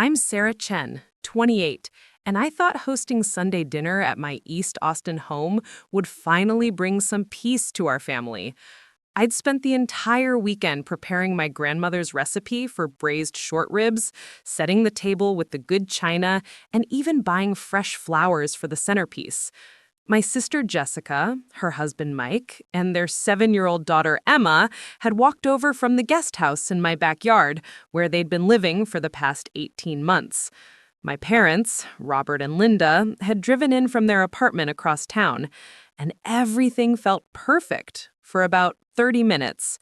I'm Sarah Chen, 28, and I thought hosting Sunday dinner at my East Austin home would finally bring some peace to our family. I'd spent the entire weekend preparing my grandmother's recipe for braised short ribs, setting the table with the good china, and even buying fresh flowers for the centerpiece. My sister Jessica, her husband Mike, and their 7-year-old daughter Emma had walked over from the guest house in my backyard, where they'd been living for the past 18 months. My parents, Robert and Linda, had driven in from their apartment across town, and everything felt perfect for about 30 minutes.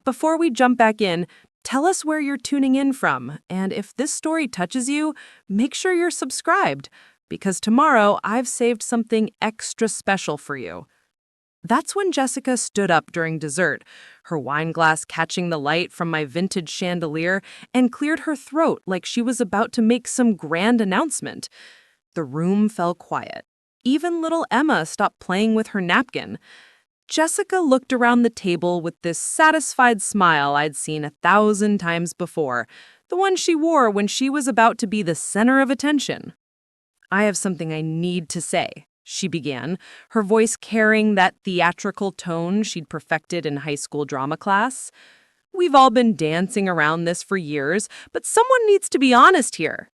Before we jump back in, tell us where you're tuning in from, and if this story touches you, make sure you're subscribed, because tomorrow I've saved something extra special for you. That's when Jessica stood up during dessert, her wine glass catching the light from my vintage chandelier, and cleared her throat like she was about to make some grand announcement. The room fell quiet. Even little Emma stopped playing with her napkin. Jessica looked around the table with this satisfied smile I'd seen 1,000 times before, the one she wore when she was about to be the center of attention. "I have something I need to say," she began, her voice carrying that theatrical tone she'd perfected in high school drama class. "We've all been dancing around this for years, but someone needs to be honest here."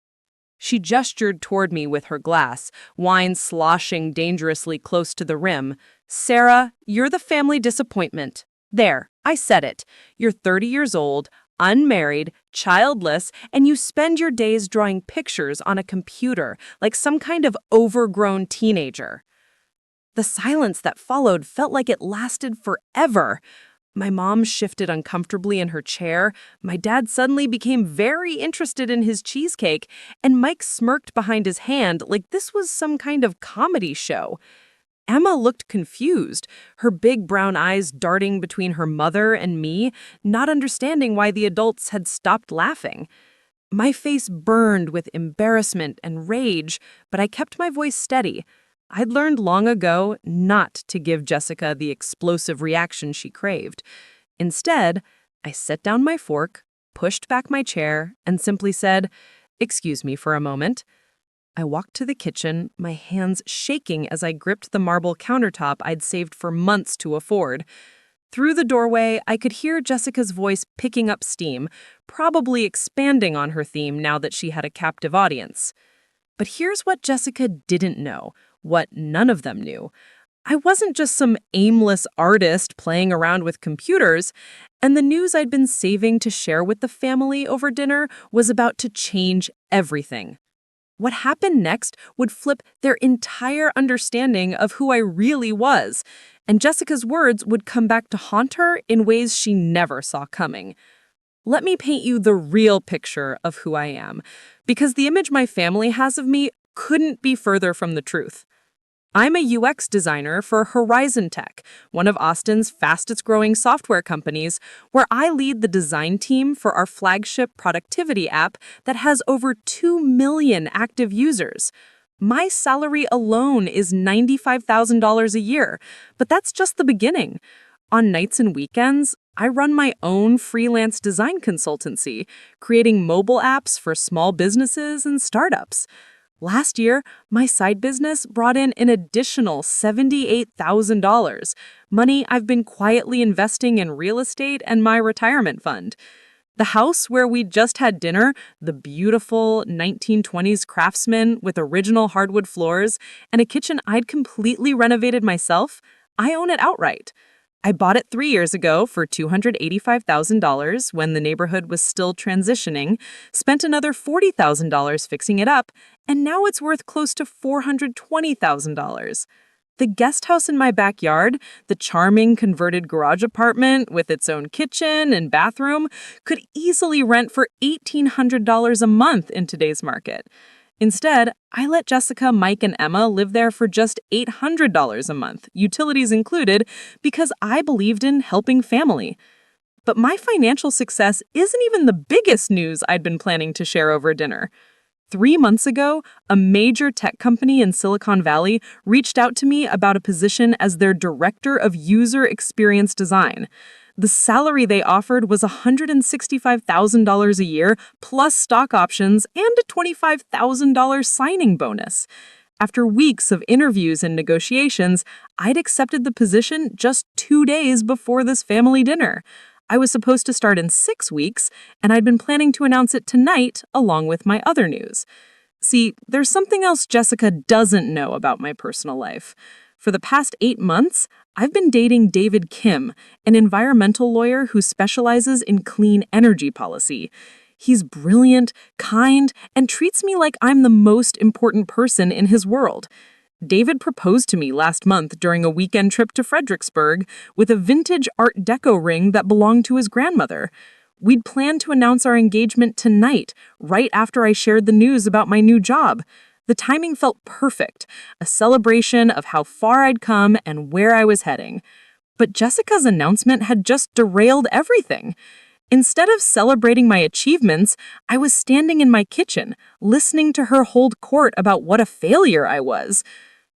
She gestured toward me with her glass, wine sloshing dangerously close to the rim. "Sarah, you're the family disappointment. There, I said it. You're 30 years old, unmarried, childless, and you spend your days drawing pictures on a computer like some kind of overgrown teenager." The silence that followed felt like it lasted forever. My mom shifted uncomfortably in her chair, my dad suddenly became very interested in his cheesecake, and Mike smirked behind his hand like this was some kind of comedy show. Emma looked confused, her big brown eyes darting between her mother and me, not understanding why the adults had stopped laughing. My face burned with embarrassment and rage, but I kept my voice steady. I'd learned long ago not to give Jessica the explosive reaction she craved. Instead, I set down my fork, pushed back my chair, and simply said, "Excuse me for a moment." I walked to the kitchen, my hands shaking as I gripped the marble countertop I'd saved for months to afford. Through the doorway, I could hear Jessica's voice picking up steam, probably expanding on her theme now that she had a captive audience. But here's what Jessica didn't know, what none of them knew. I wasn't just some aimless artist playing around with computers, and the news I'd been saving to share with the family over dinner was about to change everything. What happened next would flip their entire understanding of who I really was, and Jessica's words would come back to haunt her in ways she never saw coming. Let me paint you the real picture of who I am, because the image my family has of me couldn't be further from the truth. I'm a UX designer for Horizon Tech, one of Austin's fastest-growing software companies, where I lead the design team for our flagship productivity app that has over 2 million active users. My salary alone is $95,000 a year, but that's just the beginning. On nights and weekends, I run my own freelance design consultancy, creating mobile apps for small businesses and startups. Last year, my side business brought in an additional $78,000, money I've been quietly investing in real estate and my retirement fund. The house where we just had dinner, the beautiful 1920s Craftsman with original hardwood floors and a kitchen I'd completely renovated myself, I own it outright. I bought it 3 years ago for $285,000 when the neighborhood was still transitioning, spent another $40,000 fixing it up, and now it's worth close to $420,000. The guest house in my backyard, the charming converted garage apartment with its own kitchen and bathroom, could easily rent for $1,800 a month in today's market. Instead, I let Jessica, Mike, and Emma live there for just $800 a month, utilities included, because I believed in helping family. But my financial success isn't even the biggest news I'd been planning to share over dinner. 3 months ago, a major tech company in Silicon Valley reached out to me about a position as their director of user experience design. The salary they offered was $165,000 a year, plus stock options and a $25,000 signing bonus. After weeks of interviews and negotiations, I'd accepted the position just 2 days before this family dinner. I was supposed to start in 6 weeks, and I'd been planning to announce it tonight along with my other news. See, there's something else Jessica doesn't know about my personal life. For the past 8 months, I've been dating David Kim, an environmental lawyer who specializes in clean energy policy. He's brilliant, kind, and treats me like I'm the most important person in his world. David proposed to me last month during a weekend trip to Fredericksburg with a vintage Art Deco ring that belonged to his grandmother. We'd planned to announce our engagement tonight, right after I shared the news about my new job. The timing felt perfect, a celebration of how far I'd come and where I was heading. But Jessica's announcement had just derailed everything. Instead of celebrating my achievements, I was standing in my kitchen, listening to her hold court about what a failure I was.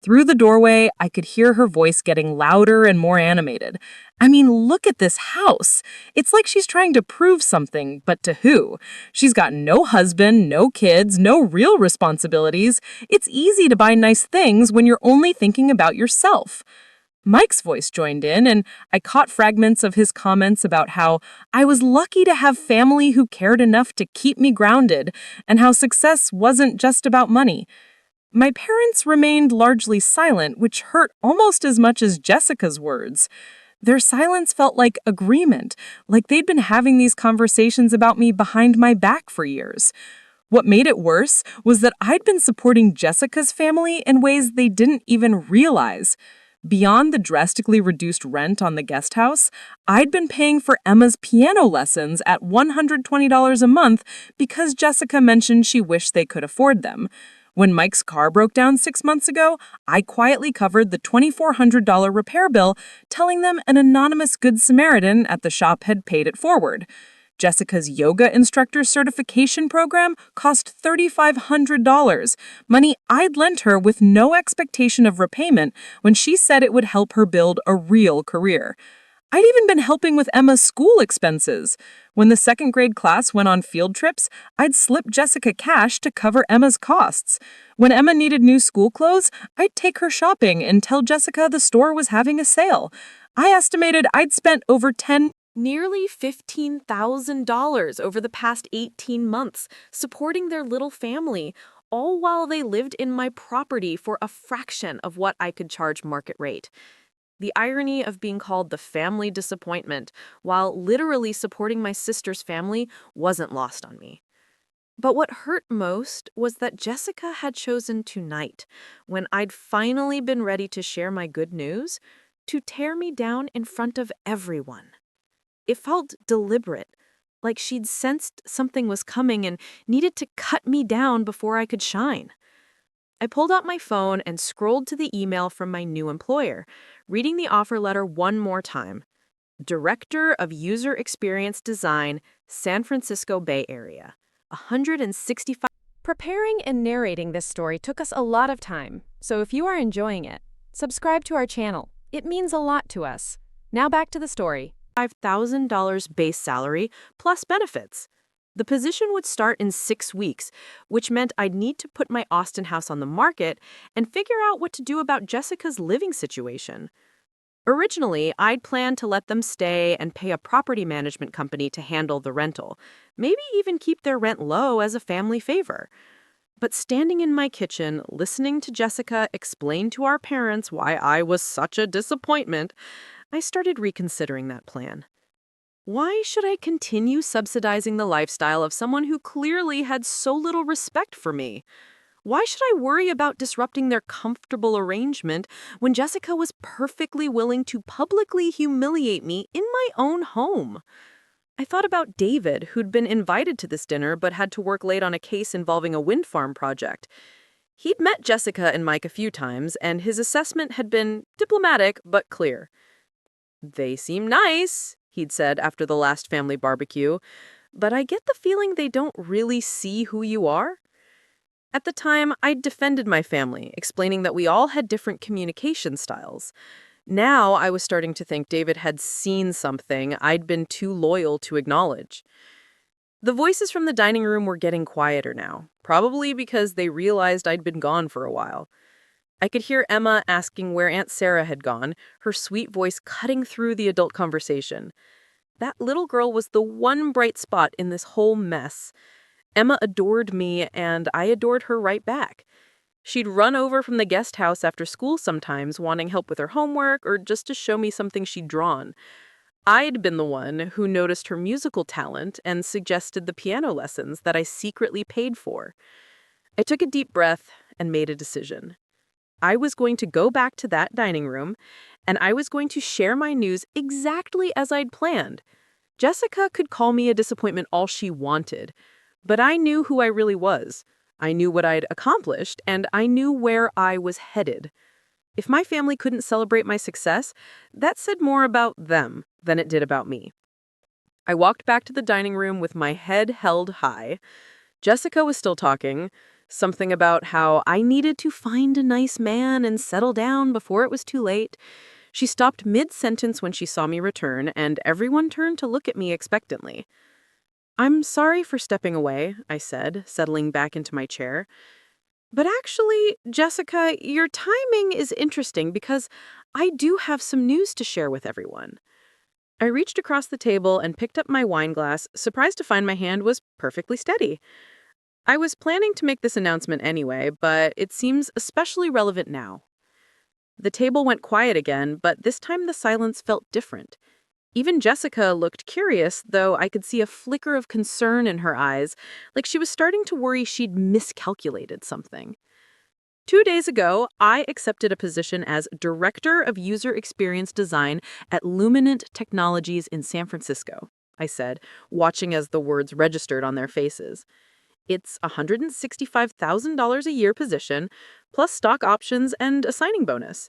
Through the doorway, I could hear her voice getting louder and more animated. I mean, look at this house. It's like she's trying to prove something, but to who? She's got no husband, no kids, no real responsibilities. It's easy to buy nice things when you're only thinking about yourself. Mike's voice joined in, and I caught fragments of his comments about how I was lucky to have family who cared enough to keep me grounded, and how success wasn't just about money. My parents remained largely silent, which hurt almost as much as Jessica's words. Their silence felt like agreement, like they'd been having these conversations about me behind my back for years. What made it worse was that I'd been supporting Jessica's family in ways they didn't even realize. Beyond the drastically reduced rent on the guest house, I'd been paying for Emma's piano lessons at $120 a month because Jessica mentioned she wished they could afford them. When Mike's car broke down 6 months ago, I quietly covered the $2,400 repair bill, telling them an anonymous Good Samaritan at the shop had paid it forward. Jessica's yoga instructor certification program cost $3,500, money I'd lent her with no expectation of repayment when she said it would help her build a real career. I'd even been helping with Emma's school expenses. When the second grade class went on field trips, I'd slip Jessica cash to cover Emma's costs. When Emma needed new school clothes, I'd take her shopping and tell Jessica the store was having a sale. I estimated I'd spent over nearly $15,000 over the past 18 months supporting their little family, all while they lived in my property for a fraction of what I could charge market rate. The irony of being called the family disappointment while literally supporting my sister's family wasn't lost on me. But what hurt most was that Jessica had chosen tonight, when I'd finally been ready to share my good news, to tear me down in front of everyone. It felt deliberate, like she'd sensed something was coming and needed to cut me down before I could shine. I pulled out my phone and scrolled to the email from my new employer, reading the offer letter one more time. Director of User Experience Design, San Francisco Bay Area. 165. Preparing and narrating this story took us a lot of time, so if you are enjoying it, subscribe to our channel. It means a lot to us. Now back to the story. $5,000 base salary plus benefits. The position would start in 6 weeks, which meant I'd need to put my Austin house on the market and figure out what to do about Jessica's living situation. Originally, I'd planned to let them stay and pay a property management company to handle the rental, maybe even keep their rent low as a family favor. But standing in my kitchen, listening to Jessica explain to our parents why I was such a disappointment, I started reconsidering that plan. Why should I continue subsidizing the lifestyle of someone who clearly had so little respect for me? Why should I worry about disrupting their comfortable arrangement when Jessica was perfectly willing to publicly humiliate me in my own home? I thought about David, who'd been invited to this dinner but had to work late on a case involving a wind farm project. He'd met Jessica and Mike a few times, and his assessment had been diplomatic but clear. "They seem nice," he'd said after the last family barbecue, "but I get the feeling they don't really see who you are." At the time, I'd defended my family, explaining that we all had different communication styles. Now I was starting to think David had seen something I'd been too loyal to acknowledge. The voices from the dining room were getting quieter now, probably because they realized I'd been gone for a while. I could hear Emma asking where Aunt Sarah had gone, her sweet voice cutting through the adult conversation. That little girl was the one bright spot in this whole mess. Emma adored me, and I adored her right back. She'd run over from the guest house after school sometimes, wanting help with her homework or just to show me something she'd drawn. I'd been the one who noticed her musical talent and suggested the piano lessons that I secretly paid for. I took a deep breath and made a decision. I was going to go back to that dining room, and I was going to share my news exactly as I'd planned. Jessica could call me a disappointment all she wanted, but I knew who I really was. I knew what I'd accomplished, and I knew where I was headed. If my family couldn't celebrate my success, that said more about them than it did about me. I walked back to the dining room with my head held high. Jessica was still talking, something about how I needed to find a nice man and settle down before it was too late. She stopped mid-sentence when she saw me return, and everyone turned to look at me expectantly. "I'm sorry for stepping away," I said, settling back into my chair. "But actually, Jessica, your timing is interesting because I do have some news to share with everyone." I reached across the table and picked up my wine glass, surprised to find my hand was perfectly steady. I was planning to make this announcement anyway, but it seems especially relevant now. The table went quiet again, but this time the silence felt different. Even Jessica looked curious, though I could see a flicker of concern in her eyes, like she was starting to worry she'd miscalculated something. 2 days ago, I accepted a position as Director of User Experience Design at Luminant Technologies in San Francisco, I said, watching as the words registered on their faces. It's a $165,000 a year position, plus stock options and a signing bonus.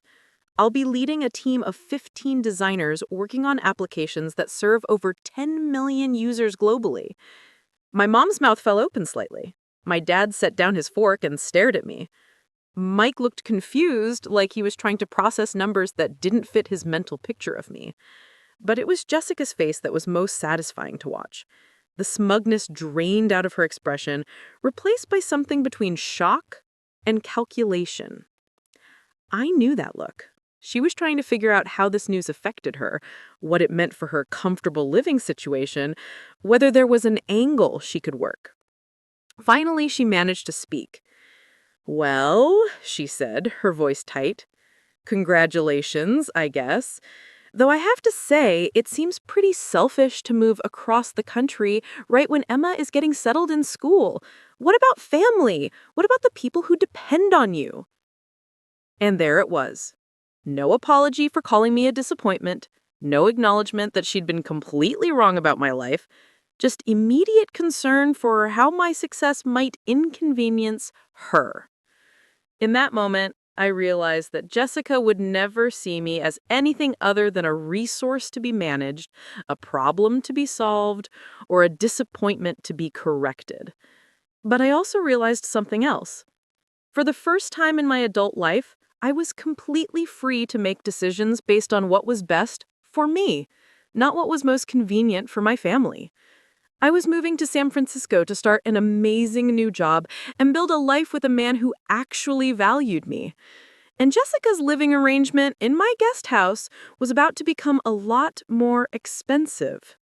I'll be leading a team of 15 designers working on applications that serve over 10 million users globally. My mom's mouth fell open slightly. My dad set down his fork and stared at me. Mike looked confused, like he was trying to process numbers that didn't fit his mental picture of me. But it was Jessica's face that was most satisfying to watch. The smugness drained out of her expression, replaced by something between shock and calculation. I knew that look. She was trying to figure out how this news affected her, what it meant for her comfortable living situation, whether there was an angle she could work. Finally, she managed to speak. "Well," she said, her voice tight. "Congratulations, I guess. Though I have to say, it seems pretty selfish to move across the country right when Emma is getting settled in school. What about family? What about the people who depend on you?" And there it was. No apology for calling me a disappointment, no acknowledgement that she'd been completely wrong about my life, just immediate concern for how my success might inconvenience her. In that moment, I realized that Jessica would never see me as anything other than a resource to be managed, a problem to be solved, or a disappointment to be corrected. But I also realized something else. For the first time in my adult life, I was completely free to make decisions based on what was best for me, not what was most convenient for my family. I was moving to San Francisco to start an amazing new job and build a life with a man who actually valued me. And Jessica's living arrangement in my guest house was about to become a lot more expensive.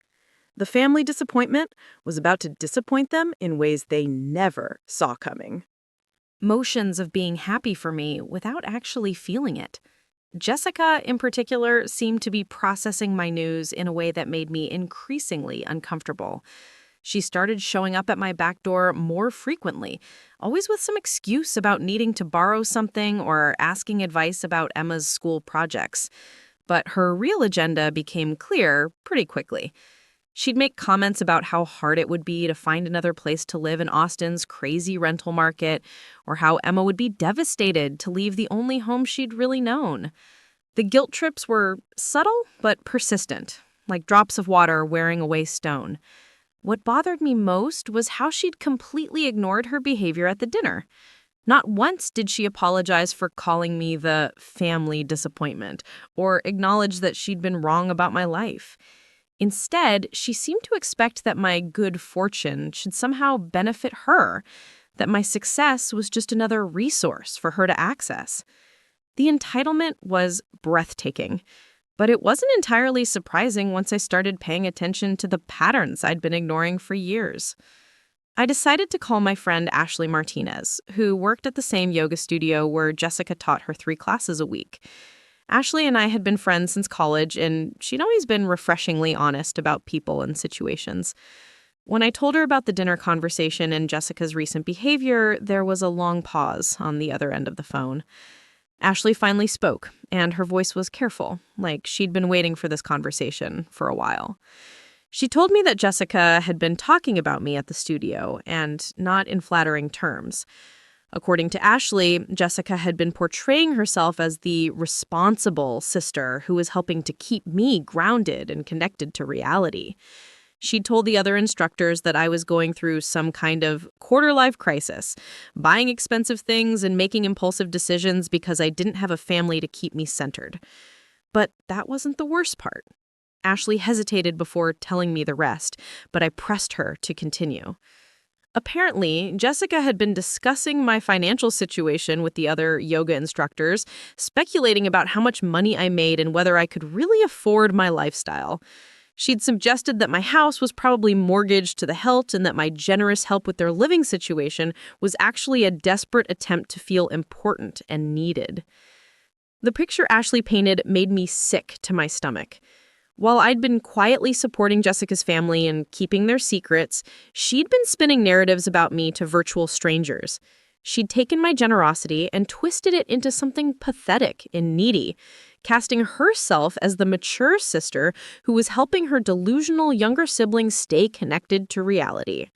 The family disappointment was about to disappoint them in ways they never saw coming. Motions of being happy for me without actually feeling it. Jessica, in particular, seemed to be processing my news in a way that made me increasingly uncomfortable. She started showing up at my back door more frequently, always with some excuse about needing to borrow something or asking advice about Emma's school projects. But her real agenda became clear pretty quickly. She'd make comments about how hard it would be to find another place to live in Austin's crazy rental market, or how Emma would be devastated to leave the only home she'd really known. The guilt trips were subtle but persistent, like drops of water wearing away stone. What bothered me most was how she'd completely ignored her behavior at the dinner. Not once did she apologize for calling me the family disappointment or acknowledge that she'd been wrong about my life. Instead, she seemed to expect that my good fortune should somehow benefit her, that my success was just another resource for her to access. The entitlement was breathtaking, but it wasn't entirely surprising once I started paying attention to the patterns I'd been ignoring for years. I decided to call my friend Ashley Martinez, who worked at the same yoga studio where Jessica taught her 3 classes a week. Ashley and I had been friends since college, and she'd always been refreshingly honest about people and situations. When I told her about the dinner conversation and Jessica's recent behavior, there was a long pause on the other end of the phone. Ashley finally spoke, and her voice was careful, like she'd been waiting for this conversation for a while. She told me that Jessica had been talking about me at the studio, and not in flattering terms. According to Ashley, Jessica had been portraying herself as the responsible sister who was helping to keep me grounded and connected to reality. She told the other instructors that I was going through some kind of quarter-life crisis, buying expensive things and making impulsive decisions because I didn't have a family to keep me centered. But that wasn't the worst part. Ashley hesitated before telling me the rest, but I pressed her to continue. Apparently, Jessica had been discussing my financial situation with the other yoga instructors, speculating about how much money I made and whether I could really afford my lifestyle. She'd suggested that my house was probably mortgaged to the hilt and that my generous help with their living situation was actually a desperate attempt to feel important and needed. The picture Ashley painted made me sick to my stomach. While I'd been quietly supporting Jessica's family and keeping their secrets, she'd been spinning narratives about me to virtual strangers. She'd taken my generosity and twisted it into something pathetic and needy, casting herself as the mature sister who was helping her delusional younger sibling stay connected to reality.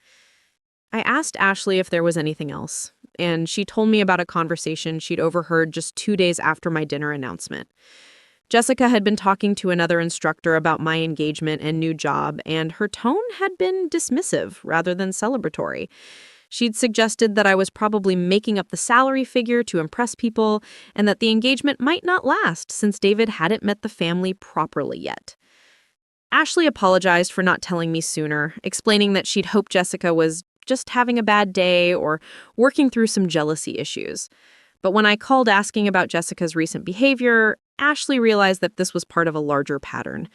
I asked Ashley if there was anything else, and she told me about a conversation she'd overheard just 2 days after my dinner announcement. Jessica had been talking to another instructor about my engagement and new job, and her tone had been dismissive rather than celebratory. She'd suggested that I was probably making up the salary figure to impress people, and that the engagement might not last since David hadn't met the family properly yet. Ashley apologized for not telling me sooner, explaining that she'd hoped Jessica was just having a bad day or working through some jealousy issues. But when I called asking about Jessica's recent behavior, Ashley realized that this was part of a larger pattern.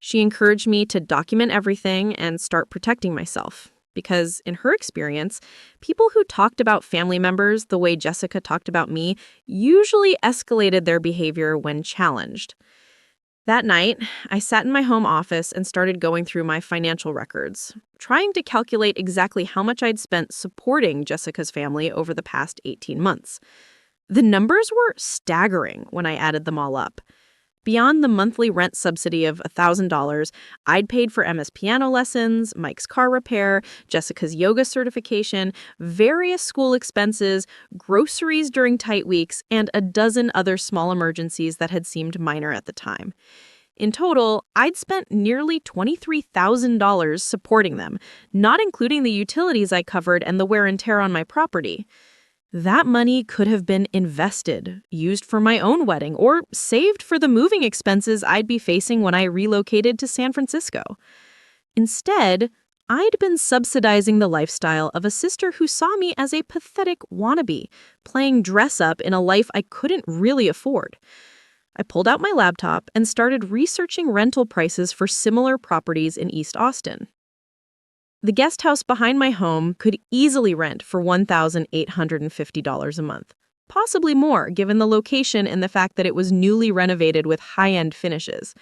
She encouraged me to document everything and start protecting myself, because in her experience, people who talked about family members the way Jessica talked about me usually escalated their behavior when challenged. That night, I sat in my home office and started going through my financial records, trying to calculate exactly how much I'd spent supporting Jessica's family over the past 18 months. The numbers were staggering when I added them all up. Beyond the monthly rent subsidy of $1,000, I'd paid for Emma's piano lessons, Mike's car repair, Jessica's yoga certification, various school expenses, groceries during tight weeks, and a dozen other small emergencies that had seemed minor at the time. In total, I'd spent nearly $23,000 supporting them, not including the utilities I covered and the wear and tear on my property. That money could have been invested, used for my own wedding, or saved for the moving expenses I'd be facing when I relocated to San Francisco. Instead, I'd been subsidizing the lifestyle of a sister who saw me as a pathetic wannabe, playing dress-up in a life I couldn't really afford. I pulled out my laptop and started researching rental prices for similar properties in East Austin. The guest house behind my home could easily rent for $1,850 a month, possibly more given the location and the fact that it was newly renovated with high-end finishes.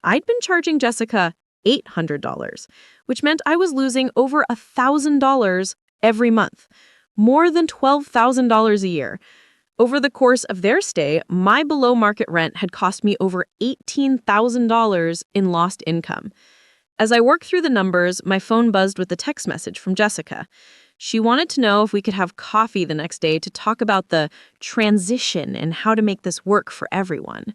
I'd been charging Jessica $800, which meant I was losing over $1,000 every month, more than $12,000 a year. Over the course of their stay, my below-market rent had cost me over $18,000 in lost income. As I worked through the numbers, my phone buzzed with a text message from Jessica. She wanted to know if we could have coffee the next day to talk about the transition and how to make this work for everyone.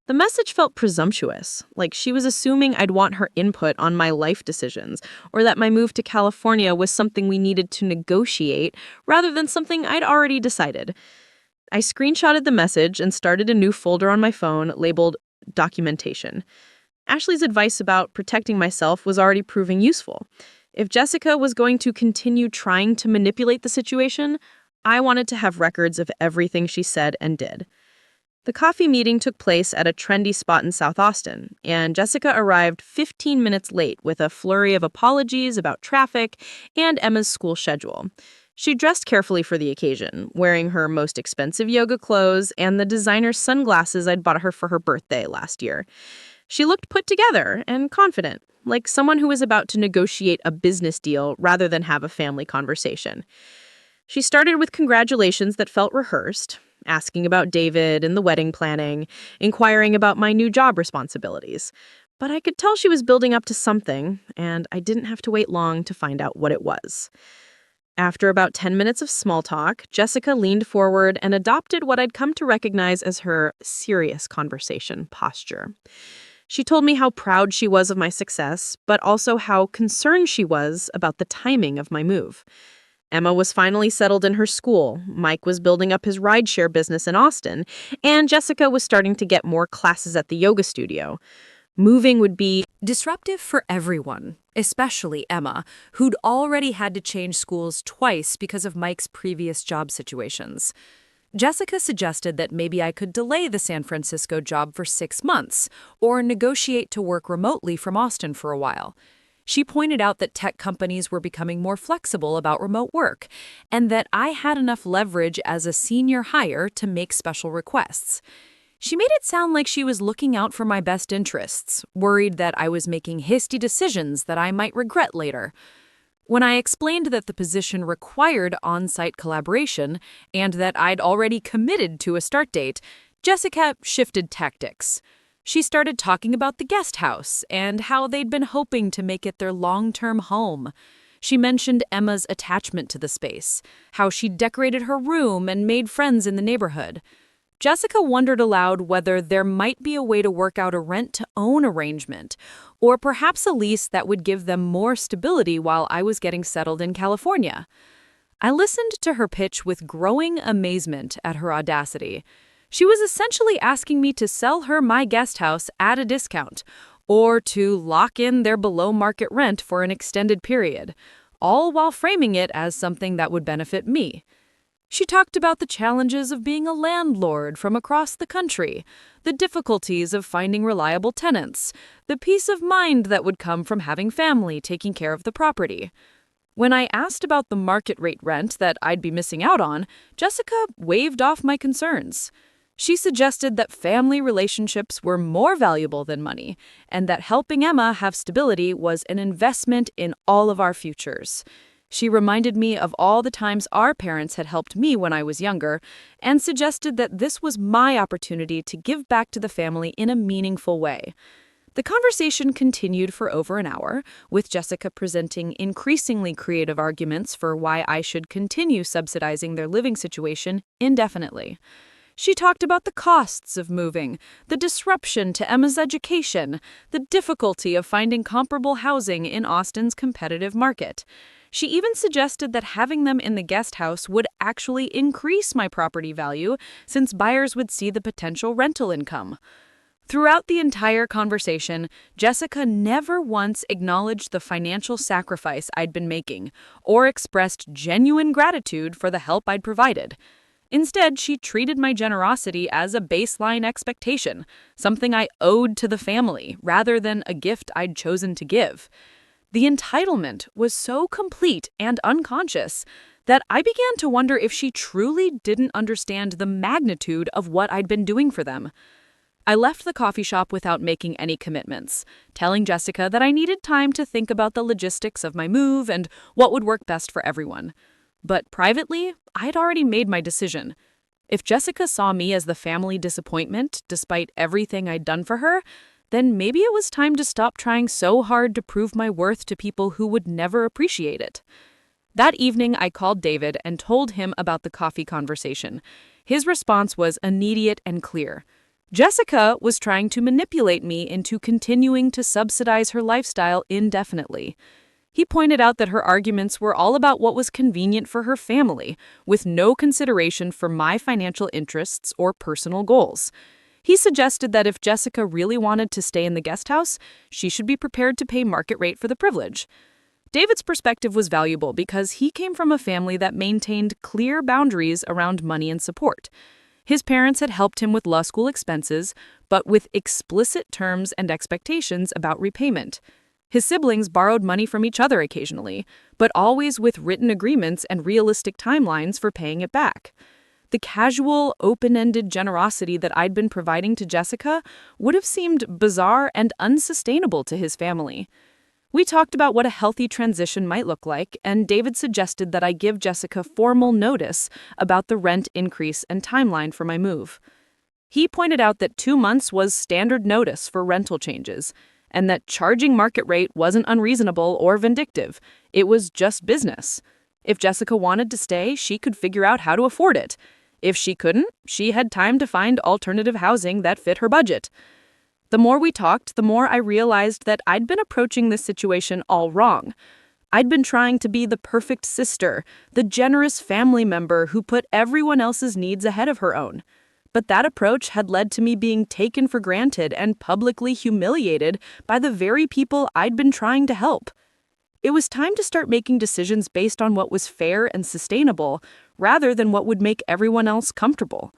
The message felt presumptuous, like she was assuming I'd want her input on my life decisions, or that my move to California was something we needed to negotiate rather than something I'd already decided. I screenshotted the message and started a new folder on my phone labeled Documentation. Ashley's advice about protecting myself was already proving useful. If Jessica was going to continue trying to manipulate the situation, I wanted to have records of everything she said and did. The coffee meeting took place at a trendy spot in South Austin, and Jessica arrived 15 minutes late with a flurry of apologies about traffic and Emma's school schedule. She dressed carefully for the occasion, wearing her most expensive yoga clothes and the designer sunglasses I'd bought her for her birthday last year. She looked put together and confident, like someone who was about to negotiate a business deal rather than have a family conversation. She started with congratulations that felt rehearsed, asking about David and the wedding planning, inquiring about my new job responsibilities. But I could tell she was building up to something, and I didn't have to wait long to find out what it was. After about 10 minutes of small talk, Jessica leaned forward and adopted what I'd come to recognize as her serious conversation posture. She told me how proud she was of my success, but also how concerned she was about the timing of my move. Emma was finally settled in her school, Mike was building up his rideshare business in Austin, and Jessica was starting to get more classes at the yoga studio. Moving would be disruptive for everyone, especially Emma, who'd already had to change schools twice because of Mike's previous job situations. Jessica suggested that maybe I could delay the San Francisco job for 6 months or negotiate to work remotely from Austin for a while. She pointed out that tech companies were becoming more flexible about remote work and that I had enough leverage as a senior hire to make special requests. She made it sound like she was looking out for my best interests, worried that I was making hasty decisions that I might regret later. When I explained that the position required on-site collaboration and that I'd already committed to a start date, Jessica shifted tactics. She started talking about the guest house and how they'd been hoping to make it their long-term home. She mentioned Emma's attachment to the space, how she'd decorated her room and made friends in the neighborhood. Jessica wondered aloud whether there might be a way to work out a rent-to-own arrangement, or perhaps a lease that would give them more stability while I was getting settled in California. I listened to her pitch with growing amazement at her audacity. She was essentially asking me to sell her my guest house at a discount, or to lock in their below-market rent for an extended period, all while framing it as something that would benefit me. She talked about the challenges of being a landlord from across the country, the difficulties of finding reliable tenants, the peace of mind that would come from having family taking care of the property. When I asked about the market rate rent that I'd be missing out on, Jessica waved off my concerns. She suggested that family relationships were more valuable than money, and that helping Emma have stability was an investment in all of our futures. She reminded me of all the times our parents had helped me when I was younger, and suggested that this was my opportunity to give back to the family in a meaningful way. The conversation continued for over an hour, with Jessica presenting increasingly creative arguments for why I should continue subsidizing their living situation indefinitely. She talked about the costs of moving, the disruption to Emma's education, the difficulty of finding comparable housing in Austin's competitive market. She even suggested that having them in the guest house would actually increase my property value since buyers would see the potential rental income. Throughout the entire conversation, Jessica never once acknowledged the financial sacrifice I'd been making or expressed genuine gratitude for the help I'd provided. Instead, she treated my generosity as a baseline expectation, something I owed to the family rather than a gift I'd chosen to give. The entitlement was so complete and unconscious that I began to wonder if she truly didn't understand the magnitude of what I'd been doing for them. I left the coffee shop without making any commitments, telling Jessica that I needed time to think about the logistics of my move and what would work best for everyone. But privately, I'd already made my decision. If Jessica saw me as the family disappointment, despite everything I'd done for her, then maybe it was time to stop trying so hard to prove my worth to people who would never appreciate it. That evening, I called David and told him about the coffee conversation. His response was immediate and clear. Jessica was trying to manipulate me into continuing to subsidize her lifestyle indefinitely. He pointed out that her arguments were all about what was convenient for her family, with no consideration for my financial interests or personal goals. He suggested that if Jessica really wanted to stay in the guest house, she should be prepared to pay market rate for the privilege. David's perspective was valuable because he came from a family that maintained clear boundaries around money and support. His parents had helped him with law school expenses, but with explicit terms and expectations about repayment. His siblings borrowed money from each other occasionally, but always with written agreements and realistic timelines for paying it back. The casual, open-ended generosity that I'd been providing to Jessica would have seemed bizarre and unsustainable to his family. We talked about what a healthy transition might look like, and David suggested that I give Jessica formal notice about the rent increase and timeline for my move. He pointed out that 2 months was standard notice for rental changes, and that charging market rate wasn't unreasonable or vindictive. It was just business. If Jessica wanted to stay, she could figure out how to afford it. If she couldn't, she had time to find alternative housing that fit her budget. The more we talked, the more I realized that I'd been approaching this situation all wrong. I'd been trying to be the perfect sister, the generous family member who put everyone else's needs ahead of her own. But that approach had led to me being taken for granted and publicly humiliated by the very people I'd been trying to help. It was time to start making decisions based on what was fair and sustainable, rather than what would make everyone else comfortable.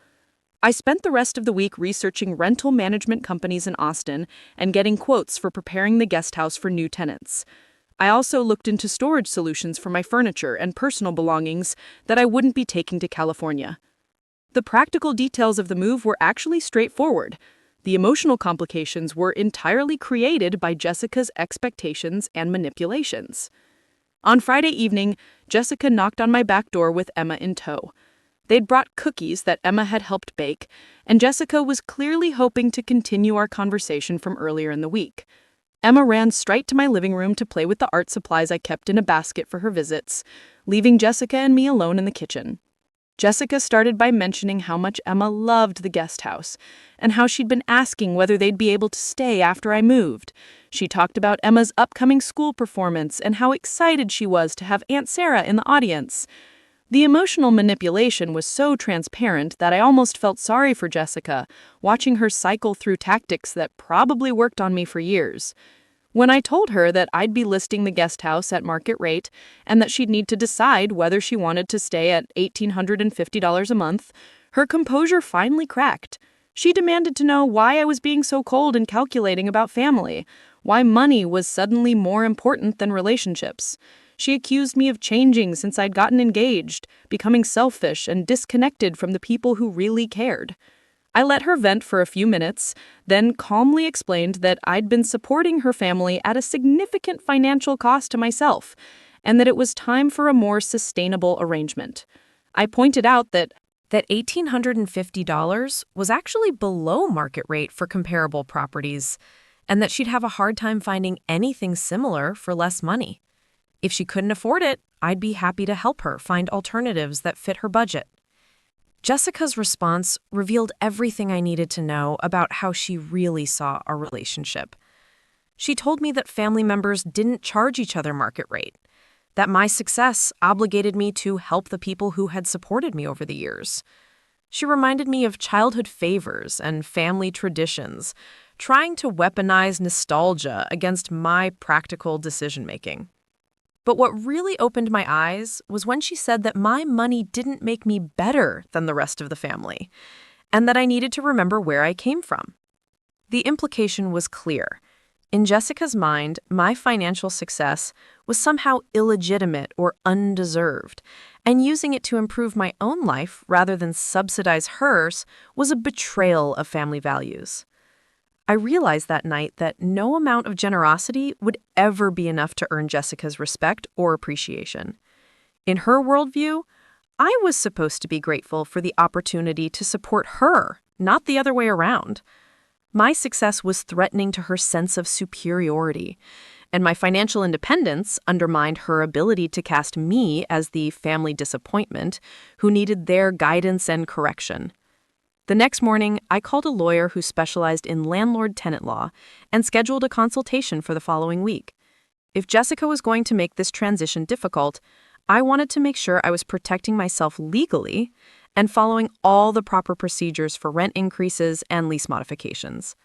I spent the rest of the week researching rental management companies in Austin and getting quotes for preparing the guest house for new tenants. I also looked into storage solutions for my furniture and personal belongings that I wouldn't be taking to California. The practical details of the move were actually straightforward. The emotional complications were entirely created by Jessica's expectations and manipulations. On Friday evening, Jessica knocked on my back door with Emma in tow. They'd brought cookies that Emma had helped bake, and Jessica was clearly hoping to continue our conversation from earlier in the week. Emma ran straight to my living room to play with the art supplies I kept in a basket for her visits, leaving Jessica and me alone in the kitchen. Jessica started by mentioning how much Emma loved the guest house, and how she'd been asking whether they'd be able to stay after I moved. She talked about Emma's upcoming school performance and how excited she was to have Aunt Sarah in the audience. The emotional manipulation was so transparent that I almost felt sorry for Jessica, watching her cycle through tactics that probably worked on me for years. When I told her that I'd be listing the guest house at market rate and that she'd need to decide whether she wanted to stay at $1,850 a month, her composure finally cracked. She demanded to know why I was being so cold and calculating about family, why money was suddenly more important than relationships. She accused me of changing since I'd gotten engaged, becoming selfish and disconnected from the people who really cared. I let her vent for a few minutes, then calmly explained that I'd been supporting her family at a significant financial cost to myself, and that it was time for a more sustainable arrangement. I pointed out that $1,850 was actually below market rate for comparable properties, and that she'd have a hard time finding anything similar for less money. If she couldn't afford it, I'd be happy to help her find alternatives that fit her budget. Jessica's response revealed everything I needed to know about how she really saw our relationship. She told me that family members didn't charge each other market rate, that my success obligated me to help the people who had supported me over the years. She reminded me of childhood favors and family traditions, trying to weaponize nostalgia against my practical decision-making. But what really opened my eyes was when she said that my money didn't make me better than the rest of the family, and that I needed to remember where I came from. The implication was clear. In Jessica's mind, my financial success was somehow illegitimate or undeserved, and using it to improve my own life rather than subsidize hers was a betrayal of family values. I realized that night that no amount of generosity would ever be enough to earn Jessica's respect or appreciation. In her worldview, I was supposed to be grateful for the opportunity to support her, not the other way around. My success was threatening to her sense of superiority, and my financial independence undermined her ability to cast me as the family disappointment who needed their guidance and correction. The next morning, I called a lawyer who specialized in landlord-tenant law and scheduled a consultation for the following week. If Jessica was going to make this transition difficult, I wanted to make sure I was protecting myself legally and following all the proper procedures for rent increases and lease modifications.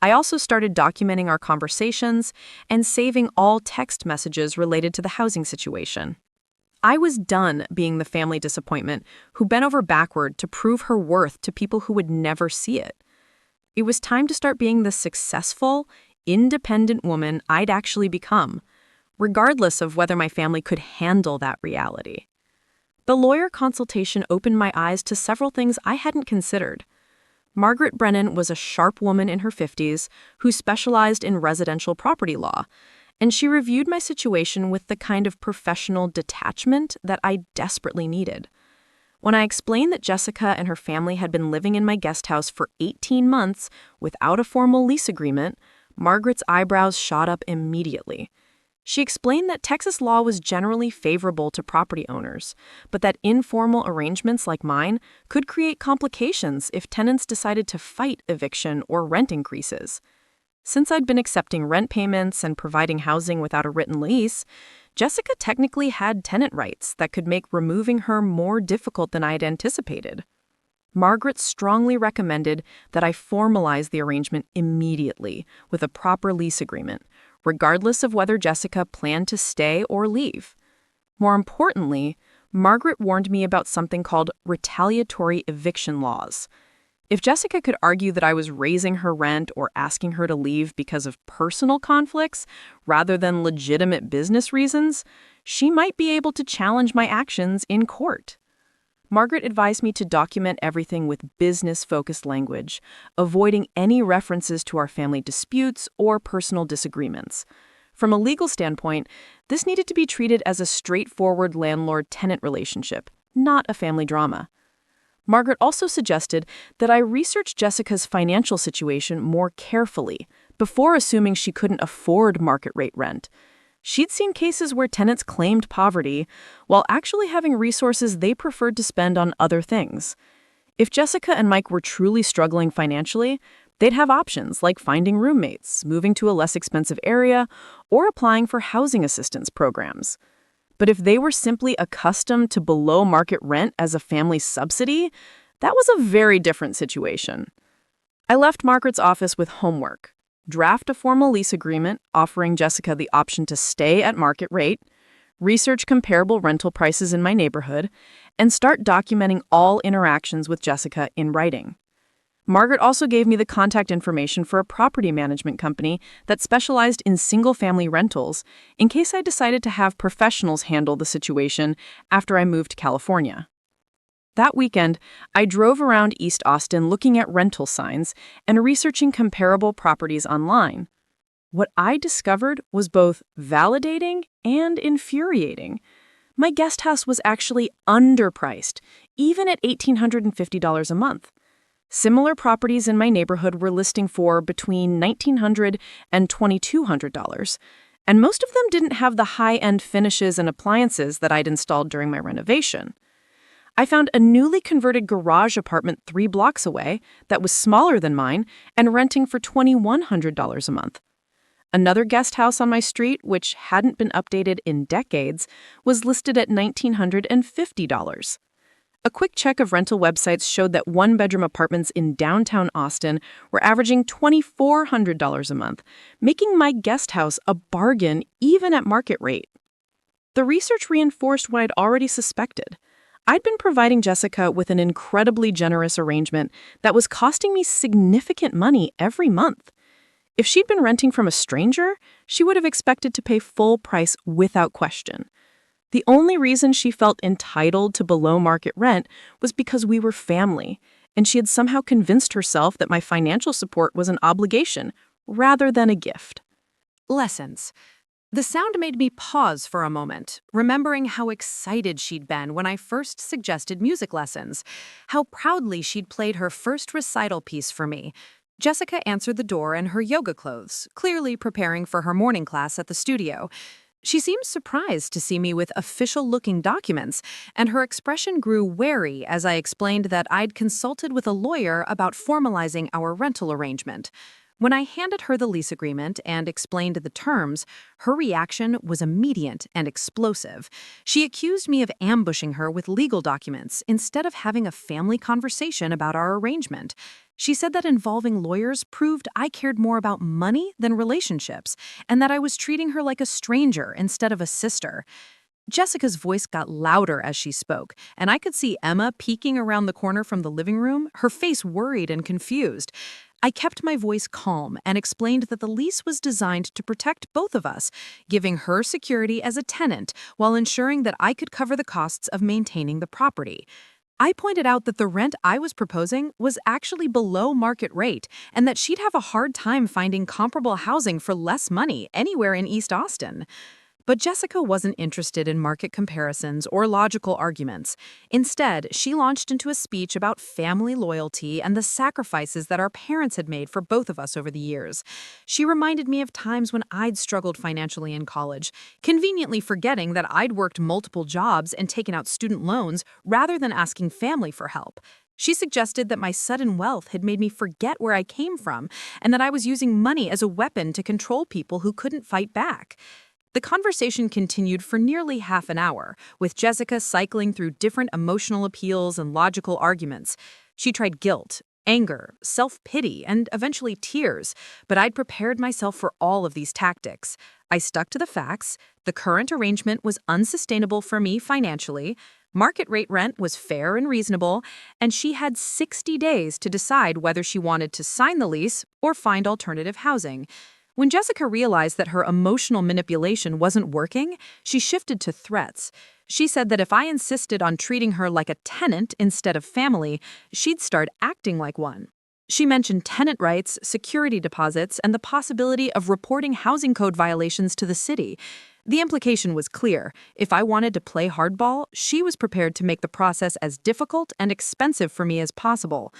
I also started documenting our conversations and saving all text messages related to the housing situation. I was done being the family disappointment who bent over backward to prove her worth to people who would never see it. It was time to start being the successful, independent woman I'd actually become, regardless of whether my family could handle that reality. The lawyer consultation opened my eyes to several things I hadn't considered. Margaret Brennan was a sharp woman in her 50s who specialized in residential property law, and she reviewed my situation with the kind of professional detachment that I desperately needed. When I explained that Jessica and her family had been living in my guest house for 18 months without a formal lease agreement, Margaret's eyebrows shot up immediately. She explained that Texas law was generally favorable to property owners, but that informal arrangements like mine could create complications if tenants decided to fight eviction or rent increases. Since I'd been accepting rent payments and providing housing without a written lease, Jessica technically had tenant rights that could make removing her more difficult than I had anticipated. Margaret strongly recommended that I formalize the arrangement immediately with a proper lease agreement, regardless of whether Jessica planned to stay or leave. More importantly, Margaret warned me about something called retaliatory eviction laws. If Jessica could argue that I was raising her rent or asking her to leave because of personal conflicts rather than legitimate business reasons, she might be able to challenge my actions in court. Margaret advised me to document everything with business-focused language, avoiding any references to our family disputes or personal disagreements. From a legal standpoint, this needed to be treated as a straightforward landlord-tenant relationship, not a family drama. Margaret also suggested that I research Jessica's financial situation more carefully before assuming she couldn't afford market-rate rent. She'd seen cases where tenants claimed poverty while actually having resources they preferred to spend on other things. If Jessica and Mike were truly struggling financially, they'd have options like finding roommates, moving to a less expensive area, or applying for housing assistance programs. But if they were simply accustomed to below-market rent as a family subsidy, that was a very different situation. I left Margaret's office with homework. Draft a formal lease agreement offering Jessica the option to stay at market rate, research comparable rental prices in my neighborhood, and start documenting all interactions with Jessica in writing. Margaret also gave me the contact information for a property management company that specialized in single-family rentals in case I decided to have professionals handle the situation after I moved to California. That weekend, I drove around East Austin looking at rental signs and researching comparable properties online. What I discovered was both validating and infuriating. My guest house was actually underpriced, even at $1,850 a month. Similar properties in my neighborhood were listing for between $1,900 and $2,200, and most of them didn't have the high-end finishes and appliances that I'd installed during my renovation. I found a newly converted garage apartment 3 blocks away that was smaller than mine and renting for $2,100 a month. Another guest house on my street, which hadn't been updated in decades, was listed at $1,950. A quick check of rental websites showed that one-bedroom apartments in downtown Austin were averaging $2,400 a month, making my guest house a bargain even at market rate. The research reinforced what I'd already suspected. I'd been providing Jessica with an incredibly generous arrangement that was costing me significant money every month. If she'd been renting from a stranger, she would have expected to pay full price without question. The only reason she felt entitled to below-market rent was because we were family, and she had somehow convinced herself that my financial support was an obligation rather than a gift. Lessons. The sound made me pause for a moment, remembering how excited she'd been when I first suggested music lessons, how proudly she'd played her first recital piece for me. Jessica answered the door in her yoga clothes, clearly preparing for her morning class at the studio. She seemed surprised to see me with official-looking documents, and her expression grew wary as I explained that I'd consulted with a lawyer about formalizing our rental arrangement. When I handed her the lease agreement and explained the terms, her reaction was immediate and explosive. She accused me of ambushing her with legal documents instead of having a family conversation about our arrangement. She said that involving lawyers proved I cared more about money than relationships, and that I was treating her like a stranger instead of a sister. Jessica's voice got louder as she spoke, and I could see Emma peeking around the corner from the living room, her face worried and confused. I kept my voice calm and explained that the lease was designed to protect both of us, giving her security as a tenant while ensuring that I could cover the costs of maintaining the property. I pointed out that the rent I was proposing was actually below market rate and that she'd have a hard time finding comparable housing for less money anywhere in East Austin. But Jessica wasn't interested in market comparisons or logical arguments. Instead, she launched into a speech about family loyalty and the sacrifices that our parents had made for both of us over the years. She reminded me of times when I'd struggled financially in college, conveniently forgetting that I'd worked multiple jobs and taken out student loans rather than asking family for help. She suggested that my sudden wealth had made me forget where I came from and that I was using money as a weapon to control people who couldn't fight back. The conversation continued for nearly half an hour, with Jessica cycling through different emotional appeals and logical arguments. She tried guilt, anger, self-pity, and eventually tears, but I'd prepared myself for all of these tactics. I stuck to the facts. The current arrangement was unsustainable for me financially. Market rate rent was fair and reasonable, and she had 60 days to decide whether she wanted to sign the lease or find alternative housing. When Jessica realized that her emotional manipulation wasn't working, she shifted to threats. She said that if I insisted on treating her like a tenant instead of family, she'd start acting like one. She mentioned tenant rights, security deposits, and the possibility of reporting housing code violations to the city. The implication was clear. If I wanted to play hardball, she was prepared to make the process as difficult and expensive for me as possible.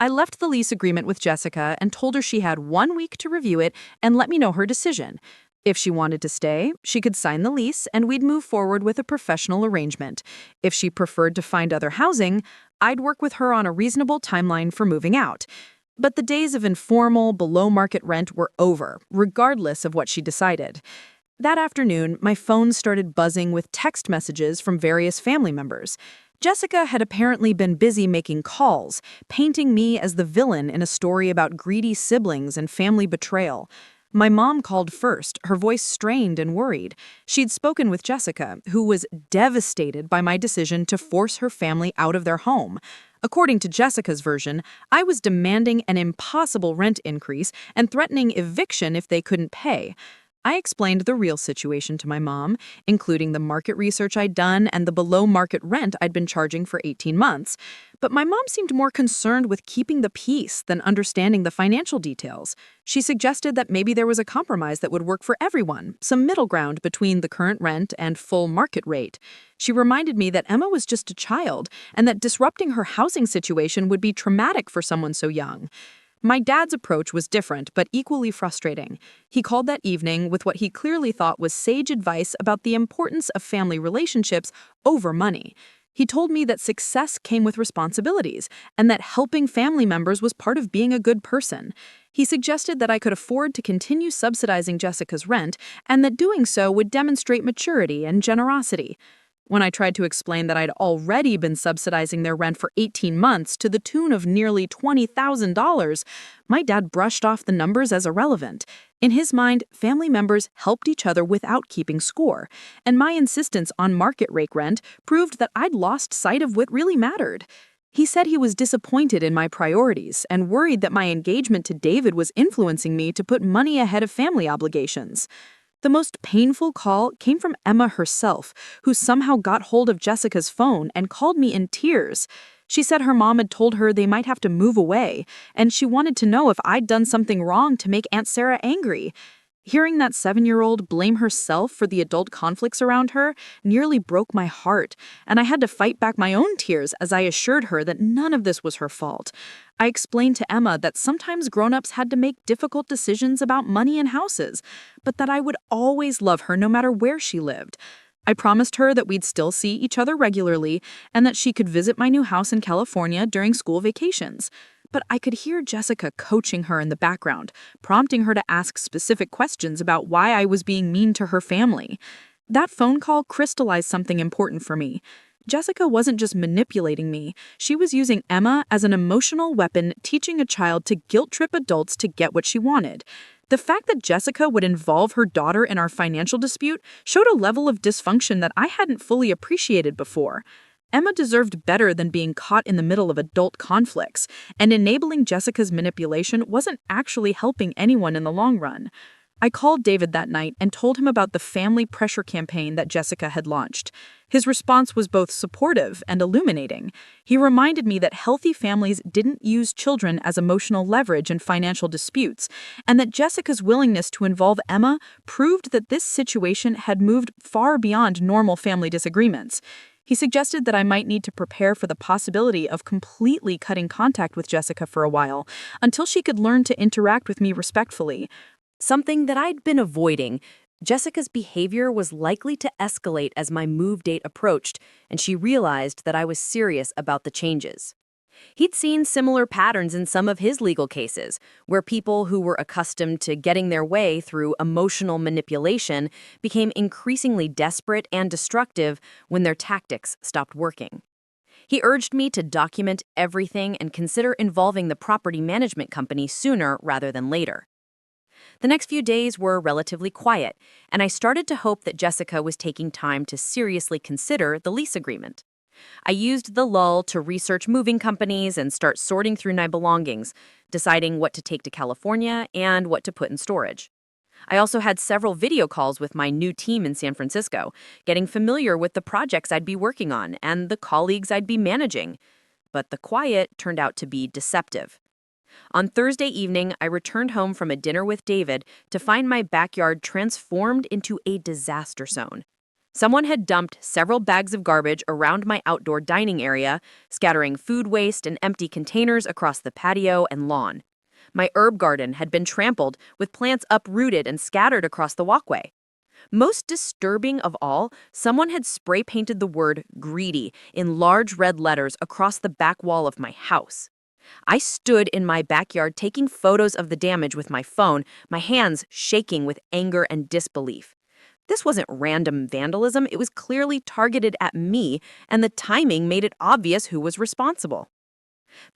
I left the lease agreement with Jessica and told her she had 1 week to review it and let me know her decision. If she wanted to stay, she could sign the lease and we'd move forward with a professional arrangement. If she preferred to find other housing, I'd work with her on a reasonable timeline for moving out. But the days of informal, below-market rent were over, regardless of what she decided. That afternoon, my phone started buzzing with text messages from various family members. Jessica had apparently been busy making calls, painting me as the villain in a story about greedy siblings and family betrayal. My mom called first, her voice strained and worried. She'd spoken with Jessica, who was devastated by my decision to force her family out of their home. According to Jessica's version, I was demanding an impossible rent increase and threatening eviction if they couldn't pay. I explained the real situation to my mom, including the market research I'd done and the below-market rent I'd been charging for 18 months. But my mom seemed more concerned with keeping the peace than understanding the financial details. She suggested that maybe there was a compromise that would work for everyone, some middle ground between the current rent and full market rate. She reminded me that Emma was just a child and that disrupting her housing situation would be traumatic for someone so young. My dad's approach was different, but equally frustrating. He called that evening with what he clearly thought was sage advice about the importance of family relationships over money. He told me that success came with responsibilities, and that helping family members was part of being a good person. He suggested that I could afford to continue subsidizing Jessica's rent, and that doing so would demonstrate maturity and generosity. When I tried to explain that I'd already been subsidizing their rent for 18 months to the tune of nearly $20,000, my dad brushed off the numbers as irrelevant. In his mind, family members helped each other without keeping score, and my insistence on market rate rent proved that I'd lost sight of what really mattered. He said he was disappointed in my priorities and worried that my engagement to David was influencing me to put money ahead of family obligations. The most painful call came from Emma herself, who somehow got hold of Jessica's phone and called me in tears. She said her mom had told her they might have to move away, and she wanted to know if I'd done something wrong to make Aunt Sarah angry. Hearing that 7-year-old blame herself for the adult conflicts around her nearly broke my heart, and I had to fight back my own tears as I assured her that none of this was her fault. I explained to Emma that sometimes grown-ups had to make difficult decisions about money and houses, but that I would always love her no matter where she lived. I promised her that we'd still see each other regularly and that she could visit my new house in California during school vacations. But I could hear Jessica coaching her in the background, prompting her to ask specific questions about why I was being mean to her family. That phone call crystallized something important for me. Jessica wasn't just manipulating me, she was using Emma as an emotional weapon, teaching a child to guilt-trip adults to get what she wanted. The fact that Jessica would involve her daughter in our financial dispute showed a level of dysfunction that I hadn't fully appreciated before. Emma deserved better than being caught in the middle of adult conflicts, and enabling Jessica's manipulation wasn't actually helping anyone in the long run. I called David that night and told him about the family pressure campaign that Jessica had launched. His response was both supportive and illuminating. He reminded me that healthy families didn't use children as emotional leverage in financial disputes, and that Jessica's willingness to involve Emma proved that this situation had moved far beyond normal family disagreements. He suggested that I might need to prepare for the possibility of completely cutting contact with Jessica for a while, until she could learn to interact with me respectfully. Something that I'd been avoiding. Jessica's behavior was likely to escalate as my move date approached, and she realized that I was serious about the changes. He'd seen similar patterns in some of his legal cases, where people who were accustomed to getting their way through emotional manipulation became increasingly desperate and destructive when their tactics stopped working. He urged me to document everything and consider involving the property management company sooner rather than later. The next few days were relatively quiet, and I started to hope that Jessica was taking time to seriously consider the lease agreement. I used the lull to research moving companies and start sorting through my belongings, deciding what to take to California and what to put in storage. I also had several video calls with my new team in San Francisco, getting familiar with the projects I'd be working on and the colleagues I'd be managing. But the quiet turned out to be deceptive. On Thursday evening, I returned home from a dinner with David to find my backyard transformed into a disaster zone. Someone had dumped several bags of garbage around my outdoor dining area, scattering food waste and empty containers across the patio and lawn. My herb garden had been trampled, with plants uprooted and scattered across the walkway. Most disturbing of all, someone had spray-painted the word greedy in large red letters across the back wall of my house. I stood in my backyard taking photos of the damage with my phone, my hands shaking with anger and disbelief. This wasn't random vandalism, it was clearly targeted at me, and the timing made it obvious who was responsible.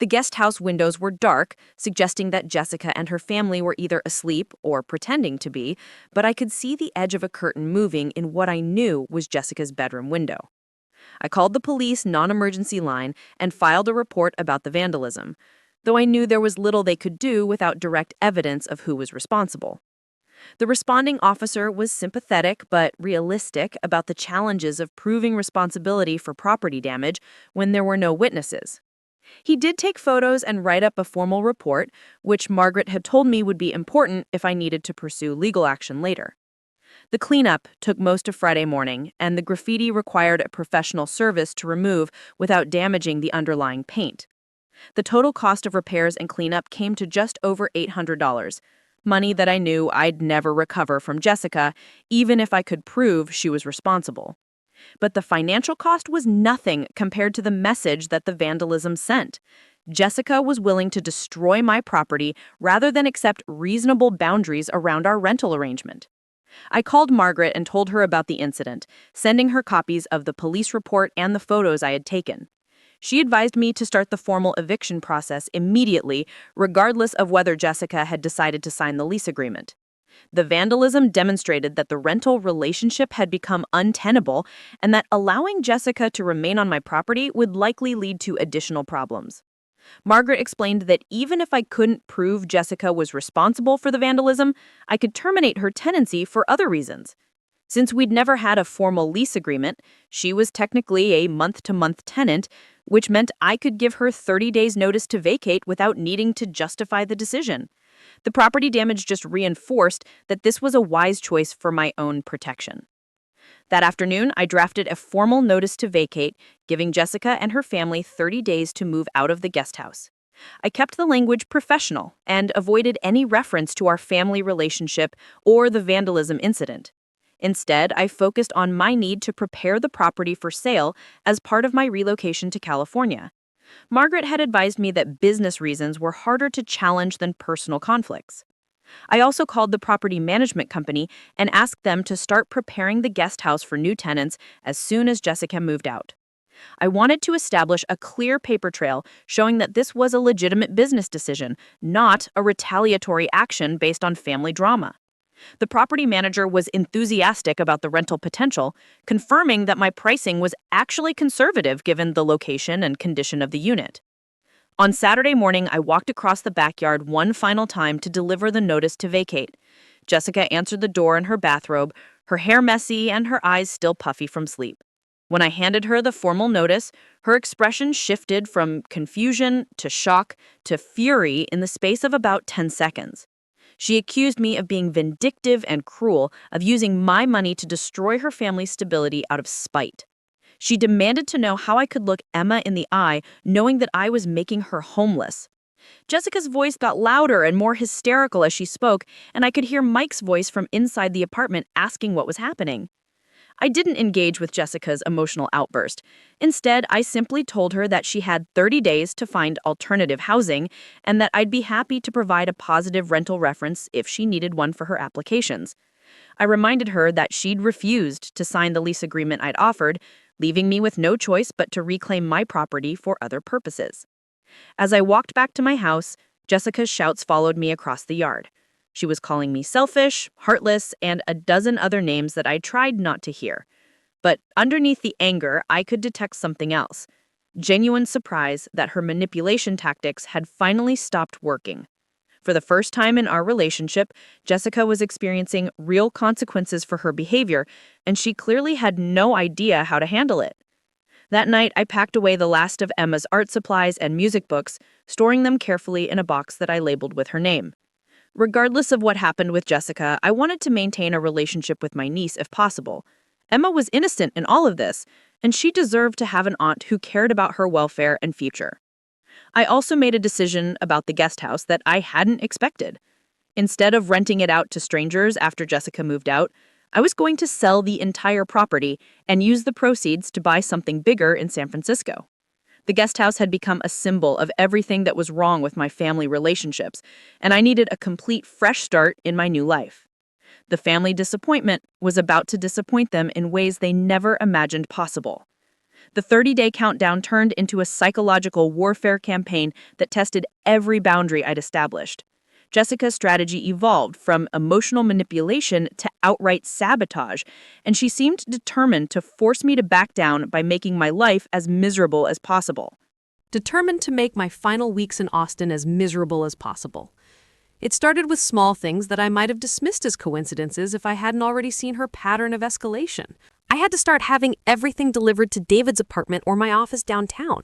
The guest house windows were dark, suggesting that Jessica and her family were either asleep or pretending to be, but I could see the edge of a curtain moving in what I knew was Jessica's bedroom window. I called the police non-emergency line and filed a report about the vandalism, though I knew there was little they could do without direct evidence of who was responsible. The responding officer was sympathetic but realistic about the challenges of proving responsibility for property damage when there were no witnesses. He did take photos and write up a formal report, which Margaret had told me would be important if I needed to pursue legal action later. The cleanup took most of Friday morning, and the graffiti required a professional service to remove without damaging the underlying paint. The total cost of repairs and cleanup came to just over $800. Money that I knew I'd never recover from Jessica, even if I could prove she was responsible. But the financial cost was nothing compared to the message that the vandalism sent. Jessica was willing to destroy my property rather than accept reasonable boundaries around our rental arrangement. I called Margaret and told her about the incident, sending her copies of the police report and the photos I had taken. She advised me to start the formal eviction process immediately, regardless of whether Jessica had decided to sign the lease agreement. The vandalism demonstrated that the rental relationship had become untenable and that allowing Jessica to remain on my property would likely lead to additional problems. Margaret explained that even if I couldn't prove Jessica was responsible for the vandalism, I could terminate her tenancy for other reasons. Since we'd never had a formal lease agreement, she was technically a month-to-month tenant, which meant I could give her 30 days notice to vacate without needing to justify the decision. The property damage just reinforced that this was a wise choice for my own protection. That afternoon, I drafted a formal notice to vacate, giving Jessica and her family 30 days to move out of the guest house. I kept the language professional and avoided any reference to our family relationship or the vandalism incident. Instead, I focused on my need to prepare the property for sale as part of my relocation to California. Margaret had advised me that business reasons were harder to challenge than personal conflicts. I also called the property management company and asked them to start preparing the guest house for new tenants as soon as Jessica moved out. I wanted to establish a clear paper trail showing that this was a legitimate business decision, not a retaliatory action based on family drama. The property manager was enthusiastic about the rental potential, confirming that my pricing was actually conservative given the location and condition of the unit. On Saturday morning, I walked across the backyard one final time to deliver the notice to vacate. Jessica answered the door in her bathrobe, her hair messy and her eyes still puffy from sleep. When I handed her the formal notice, her expression shifted from confusion to shock to fury in the space of about 10 seconds. She accused me of being vindictive and cruel, of using my money to destroy her family's stability out of spite. She demanded to know how I could look Emma in the eye, knowing that I was making her homeless. Jessica's voice got louder and more hysterical as she spoke, and I could hear Mike's voice from inside the apartment asking what was happening. I didn't engage with Jessica's emotional outburst. Instead, I simply told her that she had 30 days to find alternative housing and that I'd be happy to provide a positive rental reference if she needed one for her applications. I reminded her that she'd refused to sign the lease agreement I'd offered, leaving me with no choice but to reclaim my property for other purposes. As I walked back to my house, Jessica's shouts followed me across the yard. She was calling me selfish, heartless, and a dozen other names that I tried not to hear. But underneath the anger, I could detect something else. Genuine surprise that her manipulation tactics had finally stopped working. For the first time in our relationship, Jessica was experiencing real consequences for her behavior, and she clearly had no idea how to handle it. That night, I packed away the last of Emma's art supplies and music books, storing them carefully in a box that I labeled with her name. Regardless of what happened with Jessica, I wanted to maintain a relationship with my niece if possible. Emma was innocent in all of this, and she deserved to have an aunt who cared about her welfare and future. I also made a decision about the guest house that I hadn't expected. Instead of renting it out to strangers after Jessica moved out, I was going to sell the entire property and use the proceeds to buy something bigger in San Francisco. The guest house had become a symbol of everything that was wrong with my family relationships, and I needed a complete fresh start in my new life. The family disappointment was about to disappoint them in ways they never imagined possible. The 30-day countdown turned into a psychological warfare campaign that tested every boundary I'd established. Jessica's strategy evolved from emotional manipulation to outright sabotage, and she seemed determined to force me to back down by making my life as miserable as possible. Determined to make my final weeks in Austin as miserable as possible. It started with small things that I might have dismissed as coincidences if I hadn't already seen her pattern of escalation. I had to start having everything delivered to David's apartment or my office downtown.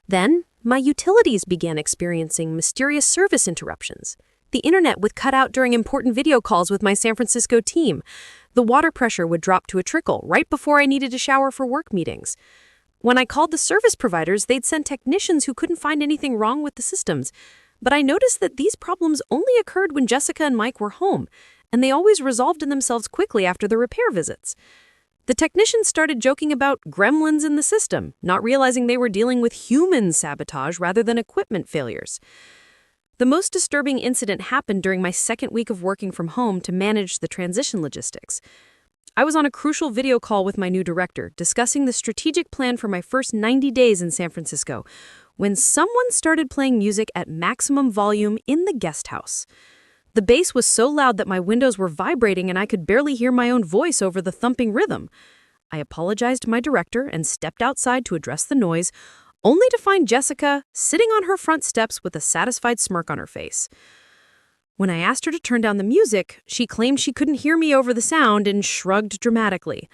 Then, my utilities began experiencing mysterious service interruptions. The internet would cut out during important video calls with my San Francisco team. The water pressure would drop to a trickle right before I needed to shower for work meetings. When I called the service providers, they'd send technicians who couldn't find anything wrong with the systems. But I noticed that these problems only occurred when Jessica and Mike were home, and they always resolved themselves quickly after the repair visits. The technicians started joking about gremlins in the system, not realizing they were dealing with human sabotage rather than equipment failures. The most disturbing incident happened during my second week of working from home to manage the transition logistics. I was on a crucial video call with my new director, discussing the strategic plan for my first 90 days in San Francisco, when someone started playing music at maximum volume in the guest house. The bass was so loud that my windows were vibrating and I could barely hear my own voice over the thumping rhythm. I apologized to my director and stepped outside to address the noise, only to find Jessica sitting on her front steps with a satisfied smirk on her face. When I asked her to turn down the music, she claimed she couldn't hear me over the sound and shrugged dramatically.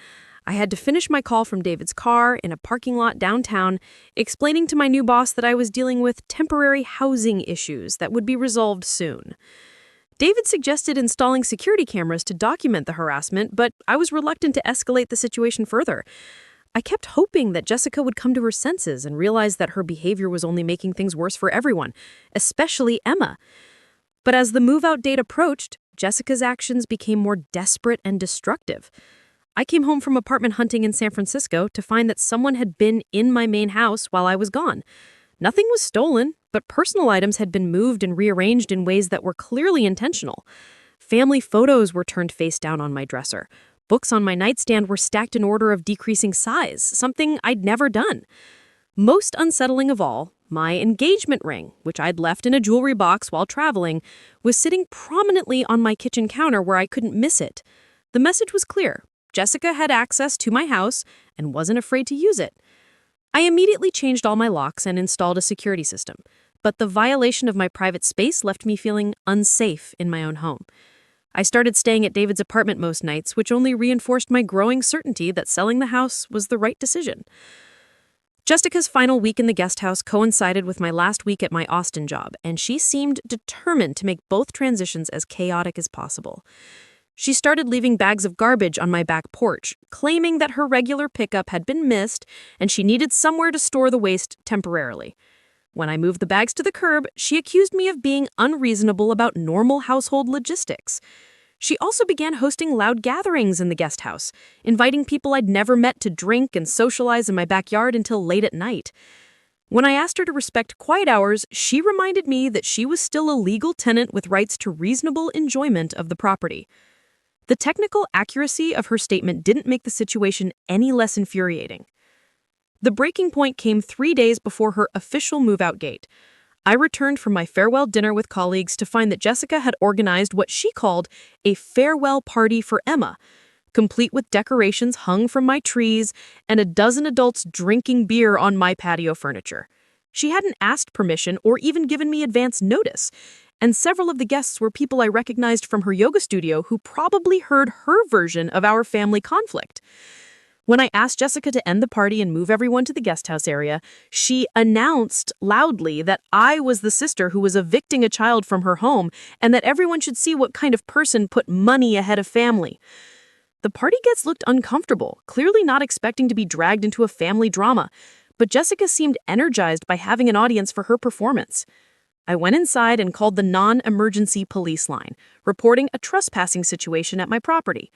I had to finish my call from David's car in a parking lot downtown, explaining to my new boss that I was dealing with temporary housing issues that would be resolved soon. David suggested installing security cameras to document the harassment, but I was reluctant to escalate the situation further. I kept hoping that Jessica would come to her senses and realize that her behavior was only making things worse for everyone, especially Emma. But as the move-out date approached, Jessica's actions became more desperate and destructive. I came home from apartment hunting in San Francisco to find that someone had been in my main house while I was gone. Nothing was stolen, but personal items had been moved and rearranged in ways that were clearly intentional. Family photos were turned face down on my dresser. Books on my nightstand were stacked in order of decreasing size, something I'd never done. Most unsettling of all, my engagement ring, which I'd left in a jewelry box while traveling, was sitting prominently on my kitchen counter where I couldn't miss it. The message was clear. Jessica had access to my house and wasn't afraid to use it. I immediately changed all my locks and installed a security system, but the violation of my private space left me feeling unsafe in my own home. I started staying at David's apartment most nights, which only reinforced my growing certainty that selling the house was the right decision. Jessica's final week in the guest house coincided with my last week at my Austin job, and she seemed determined to make both transitions as chaotic as possible. She started leaving bags of garbage on my back porch, claiming that her regular pickup had been missed and she needed somewhere to store the waste temporarily. When I moved the bags to the curb, she accused me of being unreasonable about normal household logistics. She also began hosting loud gatherings in the guest house, inviting people I'd never met to drink and socialize in my backyard until late at night. When I asked her to respect quiet hours, she reminded me that she was still a legal tenant with rights to reasonable enjoyment of the property. The technical accuracy of her statement didn't make the situation any less infuriating. The breaking point came 3 days before her official move-out date. I returned from my farewell dinner with colleagues to find that Jessica had organized what she called a farewell party for Emma, complete with decorations hung from my trees and a dozen adults drinking beer on my patio furniture. She hadn't asked permission or even given me advance notice, and several of the guests were people I recognized from her yoga studio who probably heard her version of our family conflict. When I asked Jessica to end the party and move everyone to the guest house area, she announced loudly that I was the sister who was evicting a child from her home and that everyone should see what kind of person put money ahead of family. The party guests looked uncomfortable, clearly not expecting to be dragged into a family drama, but Jessica seemed energized by having an audience for her performance. I went inside and called the non-emergency police line, reporting a trespassing situation at my property.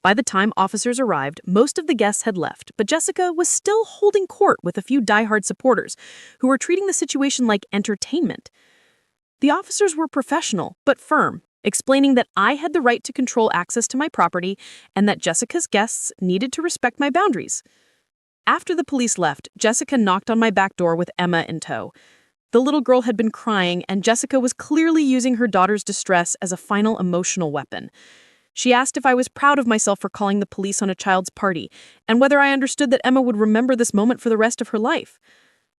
By the time officers arrived, most of the guests had left, but Jessica was still holding court with a few diehard supporters who were treating the situation like entertainment. The officers were professional, but firm, explaining that I had the right to control access to my property and that Jessica's guests needed to respect my boundaries. After the police left, Jessica knocked on my back door with Emma in tow. The little girl had been crying, and Jessica was clearly using her daughter's distress as a final emotional weapon. She asked if I was proud of myself for calling the police on a child's party, and whether I understood that Emma would remember this moment for the rest of her life.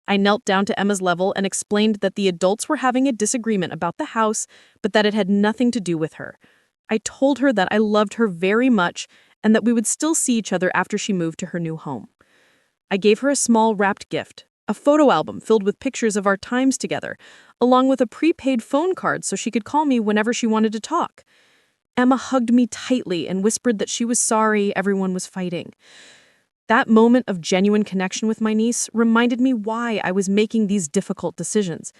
I knelt down to Emma's level and explained that the adults were having a disagreement about the house, but that it had nothing to do with her. I told her that I loved her very much and that we would still see each other after she moved to her new home. I gave her a small wrapped gift, a photo album filled with pictures of our times together, along with a prepaid phone card so she could call me whenever she wanted to talk. Emma hugged me tightly and whispered that she was sorry everyone was fighting. That moment of genuine connection with my niece reminded me why I was making these difficult decisions.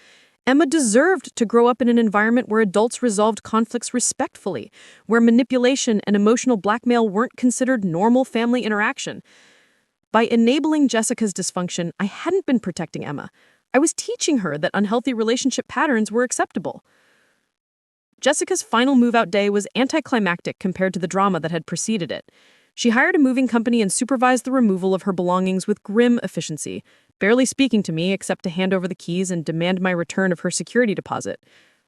Emma deserved to grow up in an environment where adults resolved conflicts respectfully, where manipulation and emotional blackmail weren't considered normal family interaction. By enabling Jessica's dysfunction, I hadn't been protecting Emma. I was teaching her that unhealthy relationship patterns were acceptable. Jessica's final move-out day was anticlimactic compared to the drama that had preceded it. She hired a moving company and supervised the removal of her belongings with grim efficiency, barely speaking to me except to hand over the keys and demand my return of her security deposit.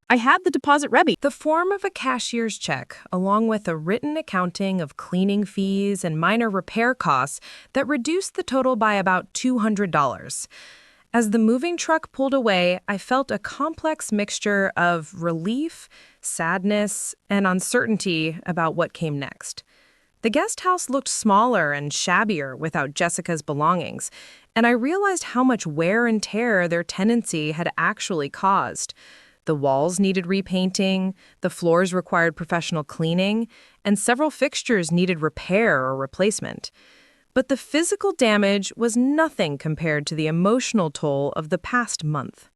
I had the deposit ready. The form of a cashier's check, along with a written accounting of cleaning fees and minor repair costs that reduced the total by about $200. As the moving truck pulled away, I felt a complex mixture of relief, sadness, and uncertainty about what came next. The guest house looked smaller and shabbier without Jessica's belongings, and I realized how much wear and tear their tenancy had actually caused. The walls needed repainting, the floors required professional cleaning, and several fixtures needed repair or replacement. But the physical damage was nothing compared to the emotional toll of the past month.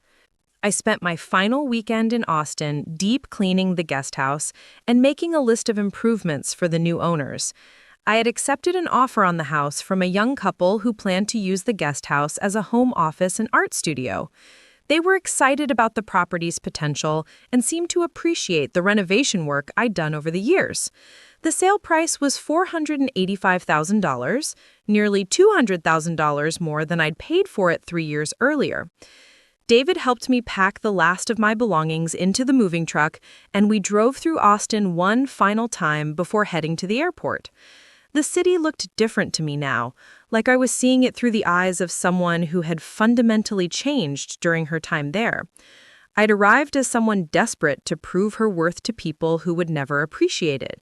I spent my final weekend in Austin deep cleaning the guest house and making a list of improvements for the new owners. I had accepted an offer on the house from a young couple who planned to use the guest house as a home office and art studio. They were excited about the property's potential and seemed to appreciate the renovation work I'd done over the years. The sale price was $485,000, nearly $200,000 more than I'd paid for it 3 years earlier. David helped me pack the last of my belongings into the moving truck, and we drove through Austin one final time before heading to the airport. The city looked different to me now, like I was seeing it through the eyes of someone who had fundamentally changed during her time there. I'd arrived as someone desperate to prove her worth to people who would never appreciate it.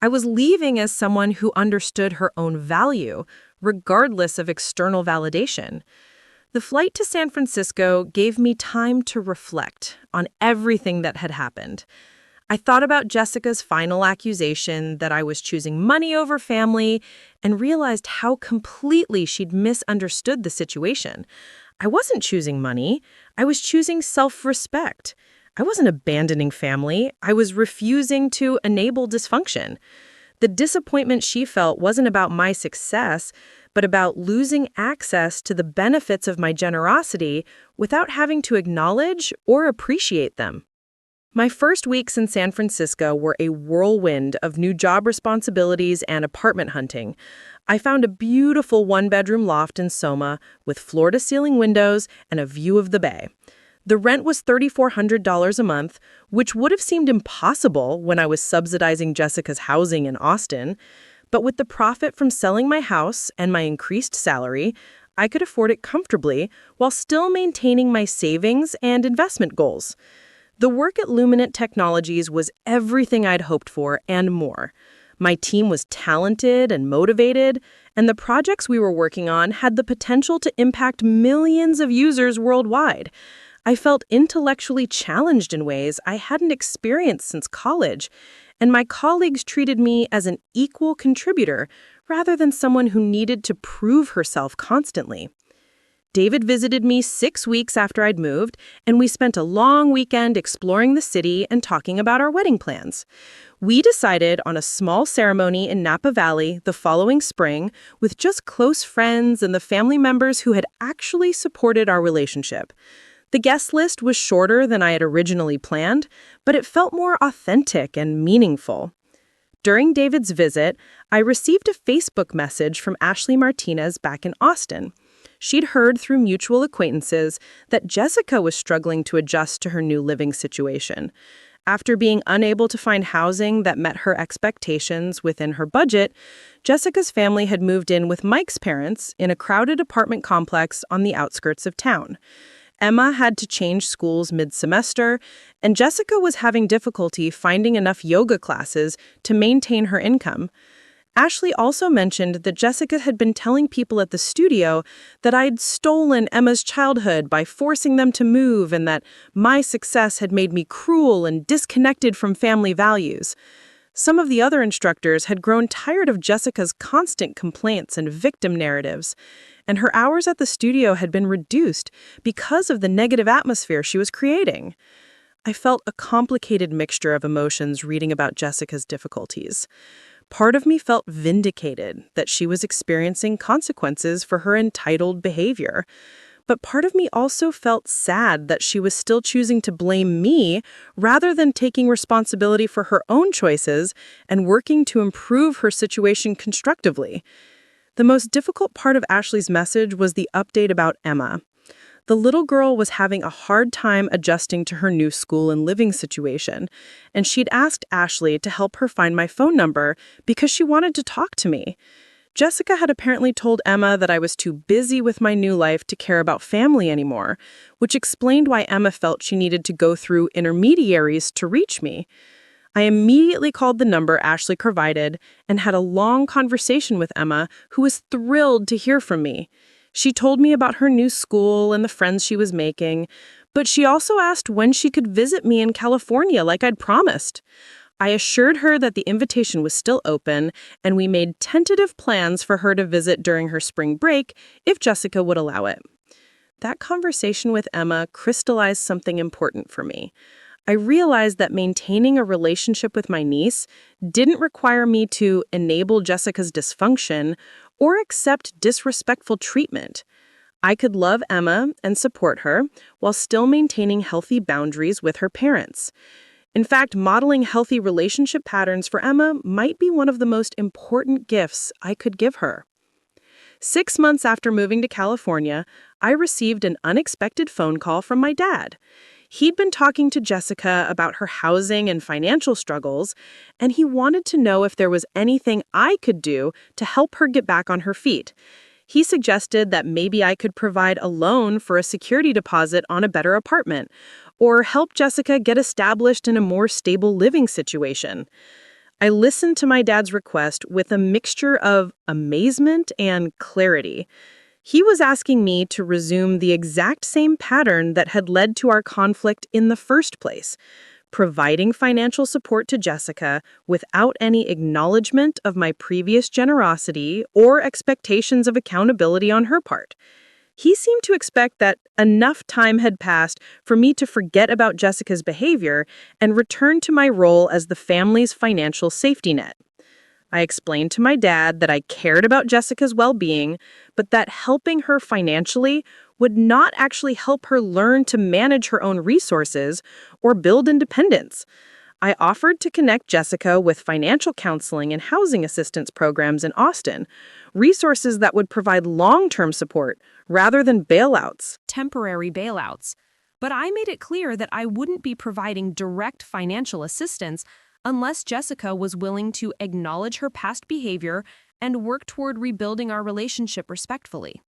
I was leaving as someone who understood her own value, regardless of external validation. The flight to San Francisco gave me time to reflect on everything that had happened. I thought about Jessica's final accusation that I was choosing money over family and realized how completely she'd misunderstood the situation. I wasn't choosing money. I was choosing self-respect. I wasn't abandoning family. I was refusing to enable dysfunction. The disappointment she felt wasn't about my success, but about losing access to the benefits of my generosity without having to acknowledge or appreciate them. My first weeks in San Francisco were a whirlwind of new job responsibilities and apartment hunting. I found a beautiful one-bedroom loft in Soma with floor-to-ceiling windows and a view of the bay. The rent was $3,400 a month, which would have seemed impossible when I was subsidizing Jessica's housing in Austin. But with the profit from selling my house and my increased salary, I could afford it comfortably while still maintaining my savings and investment goals. The work at Luminant Technologies was everything I'd hoped for and more. My team was talented and motivated, and the projects we were working on had the potential to impact millions of users worldwide. I felt intellectually challenged in ways I hadn't experienced since college, and my colleagues treated me as an equal contributor rather than someone who needed to prove herself constantly. David visited me 6 weeks after I'd moved, and we spent a long weekend exploring the city and talking about our wedding plans. We decided on a small ceremony in Napa Valley the following spring with just close friends and the family members who had actually supported our relationship. The guest list was shorter than I had originally planned, but it felt more authentic and meaningful. During David's visit, I received a Facebook message from Ashley Martinez back in Austin. She'd heard through mutual acquaintances that Jessica was struggling to adjust to her new living situation. After being unable to find housing that met her expectations within her budget, Jessica's family had moved in with Mike's parents in a crowded apartment complex on the outskirts of town. Emma had to change schools mid-semester, and Jessica was having difficulty finding enough yoga classes to maintain her income. Ashley also mentioned that Jessica had been telling people at the studio that I'd stolen Emma's childhood by forcing them to move and that my success had made me cruel and disconnected from family values. Some of the other instructors had grown tired of Jessica's constant complaints and victim narratives, and her hours at the studio had been reduced because of the negative atmosphere she was creating. I felt a complicated mixture of emotions reading about Jessica's difficulties. Part of me felt vindicated that she was experiencing consequences for her entitled behavior. But part of me also felt sad that she was still choosing to blame me rather than taking responsibility for her own choices and working to improve her situation constructively. The most difficult part of Ashley's message was the update about Emma. The little girl was having a hard time adjusting to her new school and living situation, and she'd asked Ashley to help her find my phone number because she wanted to talk to me. Jessica had apparently told Emma that I was too busy with my new life to care about family anymore, which explained why Emma felt she needed to go through intermediaries to reach me. I immediately called the number Ashley provided and had a long conversation with Emma, who was thrilled to hear from me. She told me about her new school and the friends she was making, but she also asked when she could visit me in California like I'd promised. I assured her that the invitation was still open, and we made tentative plans for her to visit during her spring break if Jessica would allow it. That conversation with Emma crystallized something important for me. I realized that maintaining a relationship with my niece didn't require me to enable Jessica's dysfunction or accept disrespectful treatment. I could love Emma and support her while still maintaining healthy boundaries with her parents. In fact, modeling healthy relationship patterns for Emma might be one of the most important gifts I could give her. 6 months after moving to California, I received an unexpected phone call from my dad. He'd been talking to Jessica about her housing and financial struggles, and he wanted to know if there was anything I could do to help her get back on her feet. He suggested that maybe I could provide a loan for a security deposit on a better apartment, or help Jessica get established in a more stable living situation. I listened to my dad's request with a mixture of amazement and clarity. He was asking me to resume the exact same pattern that had led to our conflict in the first place, providing financial support to Jessica without any acknowledgement of my previous generosity or expectations of accountability on her part. He seemed to expect that enough time had passed for me to forget about Jessica's behavior and return to my role as the family's financial safety net. I explained to my dad that I cared about Jessica's well-being, but that helping her financially would not actually help her learn to manage her own resources or build independence. I offered to connect Jessica with financial counseling and housing assistance programs in Austin, resources that would provide long-term support rather than bailouts. Temporary bailouts. But I made it clear that I wouldn't be providing direct financial assistance unless Jessica was willing to acknowledge her past behavior and work toward rebuilding our relationship respectfully.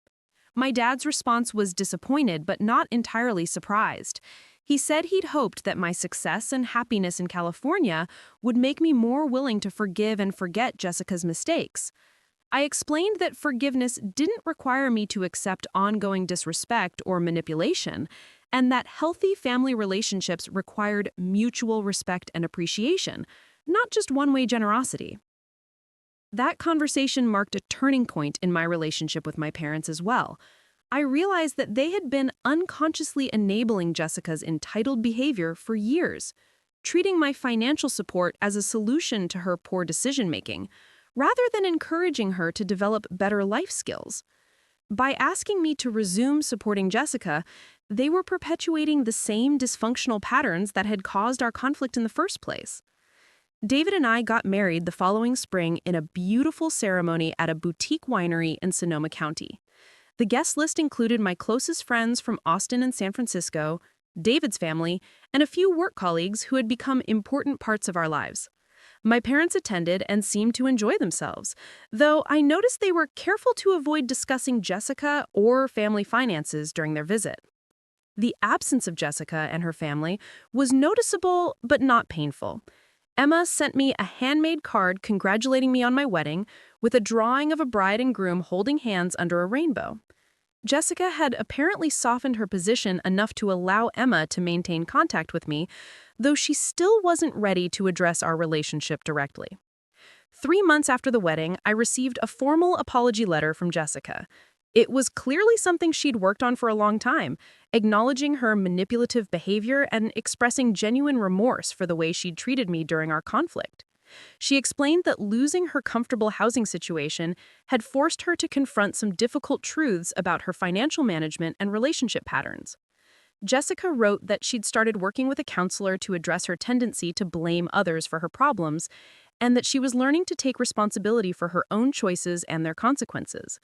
My dad's response was disappointed but not entirely surprised. He said he'd hoped that my success and happiness in California would make me more willing to forgive and forget Jessica's mistakes. I explained that forgiveness didn't require me to accept ongoing disrespect or manipulation, and that healthy family relationships required mutual respect and appreciation, not just one-way generosity. That conversation marked a turning point in my relationship with my parents as well. I realized that they had been unconsciously enabling Jessica's entitled behavior for years, treating my financial support as a solution to her poor decision-making, rather than encouraging her to develop better life skills. By asking me to resume supporting Jessica, they were perpetuating the same dysfunctional patterns that had caused our conflict in the first place. David and I got married the following spring in a beautiful ceremony at a boutique winery in Sonoma County. The guest list included my closest friends from Austin and San Francisco, David's family, and a few work colleagues who had become important parts of our lives. My parents attended and seemed to enjoy themselves, though I noticed they were careful to avoid discussing Jessica or family finances during their visit. The absence of Jessica and her family was noticeable but not painful. Emma sent me a handmade card congratulating me on my wedding with a drawing of a bride and groom holding hands under a rainbow. Jessica had apparently softened her position enough to allow Emma to maintain contact with me, though she still wasn't ready to address our relationship directly. 3 months after the wedding, I received a formal apology letter from Jessica. It was clearly something she'd worked on for a long time, acknowledging her manipulative behavior and expressing genuine remorse for the way she'd treated me during our conflict. She explained that losing her comfortable housing situation had forced her to confront some difficult truths about her financial management and relationship patterns. Jessica wrote that she'd started working with a counselor to address her tendency to blame others for her problems, and that she was learning to take responsibility for her own choices and their consequences.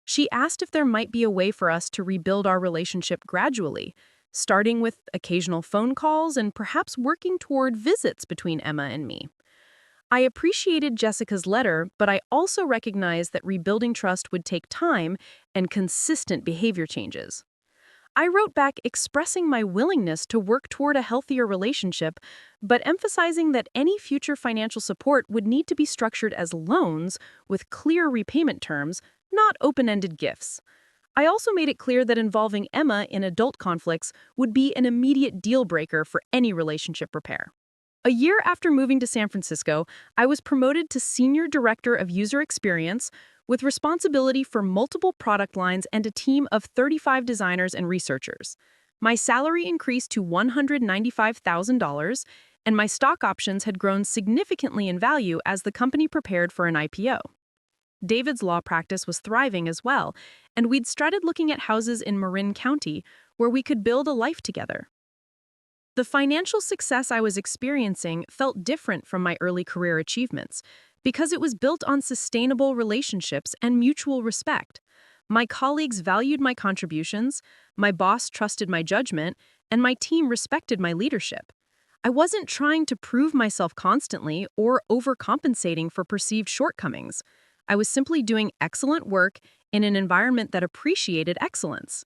She asked if there might be a way for us to rebuild our relationship gradually, starting with occasional phone calls and perhaps working toward visits between Emma and me. I appreciated Jessica's letter, but I also recognized that rebuilding trust would take time and consistent behavior changes. I wrote back expressing my willingness to work toward a healthier relationship, but emphasizing that any future financial support would need to be structured as loans with clear repayment terms, not open-ended gifts. I also made it clear that involving Emma in adult conflicts would be an immediate deal breaker for any relationship repair. A year after moving to San Francisco, I was promoted to Senior Director of User Experience with responsibility for multiple product lines and a team of 35 designers and researchers. My salary increased to $195,000, and my stock options had grown significantly in value as the company prepared for an IPO. David's law practice was thriving as well, and we'd started looking at houses in Marin County where we could build a life together. The financial success I was experiencing felt different from my early career achievements because it was built on sustainable relationships and mutual respect. My colleagues valued my contributions, my boss trusted my judgment, and my team respected my leadership. I wasn't trying to prove myself constantly or overcompensating for perceived shortcomings. I was simply doing excellent work in an environment that appreciated excellence.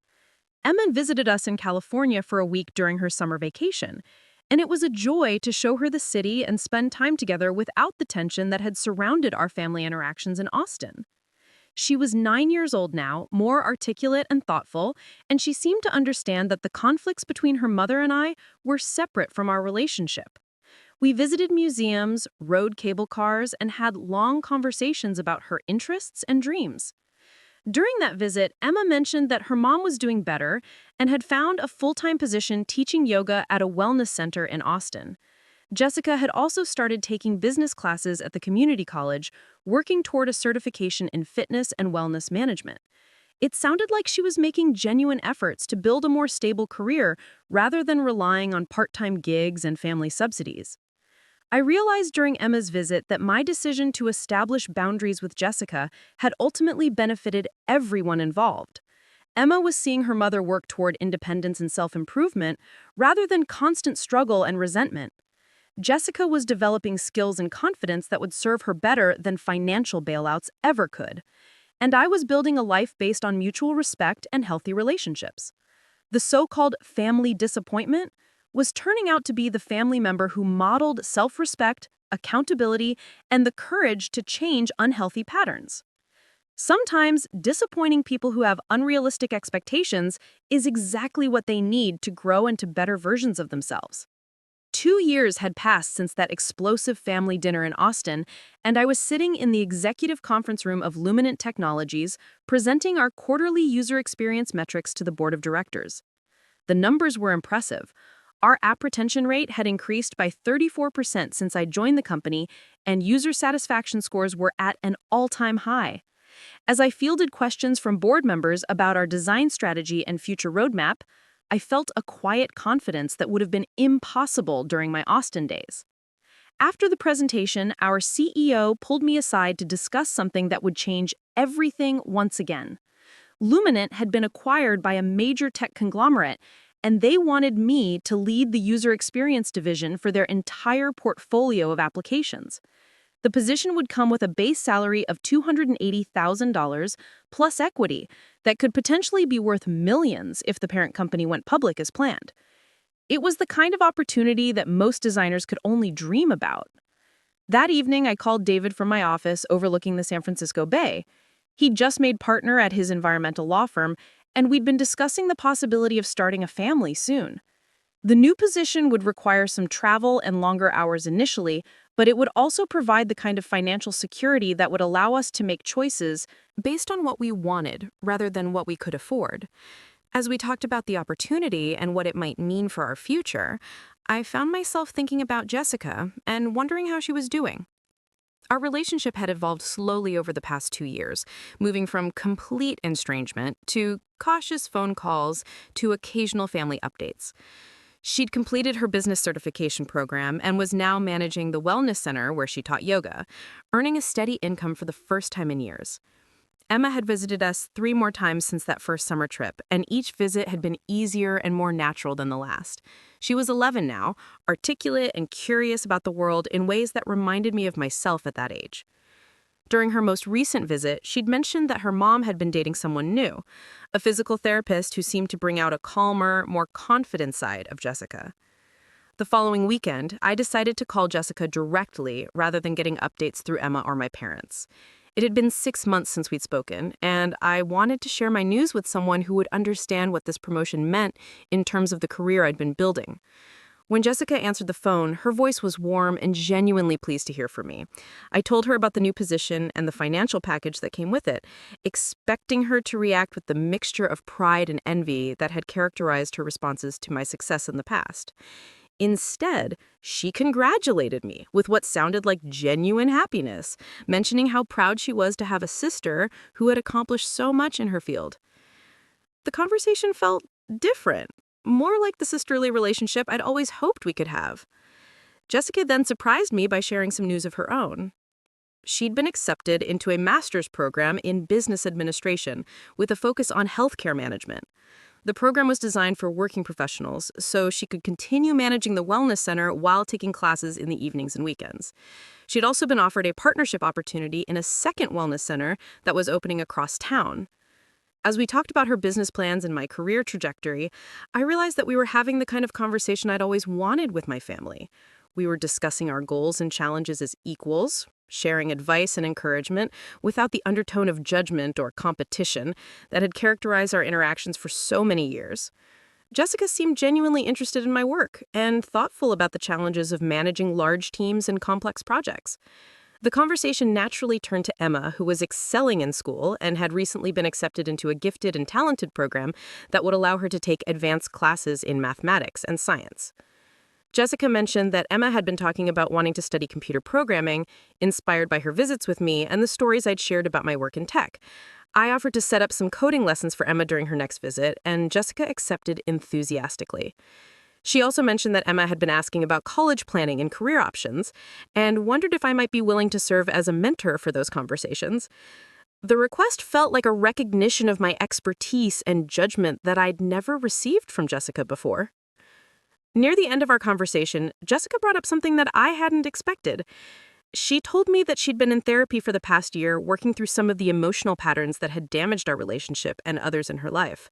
Emma visited us in California for a week during her summer vacation, and it was a joy to show her the city and spend time together without the tension that had surrounded our family interactions in Austin. She was 9 years old now, more articulate and thoughtful, and she seemed to understand that the conflicts between her mother and I were separate from our relationship. We visited museums, rode cable cars, and had long conversations about her interests and dreams. During that visit, Emma mentioned that her mom was doing better and had found a full-time position teaching yoga at a wellness center in Austin. Jessica had also started taking business classes at the community college, working toward a certification in fitness and wellness management. It sounded like she was making genuine efforts to build a more stable career rather than relying on part-time gigs and family subsidies. I realized during Emma's visit that my decision to establish boundaries with Jessica had ultimately benefited everyone involved. Emma was seeing her mother work toward independence and self-improvement rather than constant struggle and resentment. Jessica was developing skills and confidence that would serve her better than financial bailouts ever could. And I was building a life based on mutual respect and healthy relationships. The so-called family disappointment was turning out to be the family member who modeled self-respect, accountability, and the courage to change unhealthy patterns. Sometimes, disappointing people who have unrealistic expectations is exactly what they need to grow into better versions of themselves. 2 years had passed since that explosive family dinner in Austin, and I was sitting in the executive conference room of Luminant Technologies, presenting our quarterly user experience metrics to the board of directors. The numbers were impressive. Our app retention rate had increased by 34% since I joined the company, and user satisfaction scores were at an all-time high. As I fielded questions from board members about our design strategy and future roadmap, I felt a quiet confidence that would have been impossible during my Austin days. After the presentation, our CEO pulled me aside to discuss something that would change everything once again. Luminant had been acquired by a major tech conglomerate, and they wanted me to lead the user experience division for their entire portfolio of applications. The position would come with a base salary of $280,000 plus equity that could potentially be worth millions if the parent company went public as planned. It was the kind of opportunity that most designers could only dream about. That evening, I called David from my office overlooking the San Francisco Bay. He'd just made partner at his environmental law firm, and we'd been discussing the possibility of starting a family soon. The new position would require some travel and longer hours initially, but it would also provide the kind of financial security that would allow us to make choices based on what we wanted rather than what we could afford. As we talked about the opportunity and what it might mean for our future, I found myself thinking about Jessica and wondering how she was doing. Our relationship had evolved slowly over the past 2 years, moving from complete estrangement to cautious phone calls to occasional family updates. She'd completed her business certification program and was now managing the wellness center where she taught yoga, earning a steady income for the first time in years. Emma had visited us 3 more times since that first summer trip, and each visit had been easier and more natural than the last. She was 11 now, articulate and curious about the world in ways that reminded me of myself at that age. During her most recent visit, she'd mentioned that her mom had been dating someone new, a physical therapist who seemed to bring out a calmer, more confident side of Jessica. The following weekend, I decided to call Jessica directly rather than getting updates through Emma or my parents. It had been 6 months since we'd spoken, and I wanted to share my news with someone who would understand what this promotion meant in terms of the career I'd been building. When Jessica answered the phone, her voice was warm and genuinely pleased to hear from me. I told her about the new position and the financial package that came with it, expecting her to react with the mixture of pride and envy that had characterized her responses to my success in the past. Instead, she congratulated me with what sounded like genuine happiness, mentioning how proud she was to have a sister who had accomplished so much in her field. The conversation felt different, more like the sisterly relationship I'd always hoped we could have. Jessica then surprised me by sharing some news of her own. She'd been accepted into a master's program in business administration with a focus on healthcare management. The program was designed for working professionals, so she could continue managing the wellness center while taking classes in the evenings and weekends. She'd also been offered a partnership opportunity in a second wellness center that was opening across town. As we talked about her business plans and my career trajectory, I realized that we were having the kind of conversation I'd always wanted with my family. We were discussing our goals and challenges as equals, sharing advice and encouragement without the undertone of judgment or competition that had characterized our interactions for so many years. Jessica seemed genuinely interested in my work and thoughtful about the challenges of managing large teams and complex projects. The conversation naturally turned to Emma, who was excelling in school and had recently been accepted into a gifted and talented program that would allow her to take advanced classes in mathematics and science. Jessica mentioned that Emma had been talking about wanting to study computer programming, inspired by her visits with me and the stories I'd shared about my work in tech. I offered to set up some coding lessons for Emma during her next visit, and Jessica accepted enthusiastically. She also mentioned that Emma had been asking about college planning and career options, and wondered if I might be willing to serve as a mentor for those conversations. The request felt like a recognition of my expertise and judgment that I'd never received from Jessica before. Near the end of our conversation, Jessica brought up something that I hadn't expected. She told me that she'd been in therapy for the past year, working through some of the emotional patterns that had damaged our relationship and others in her life.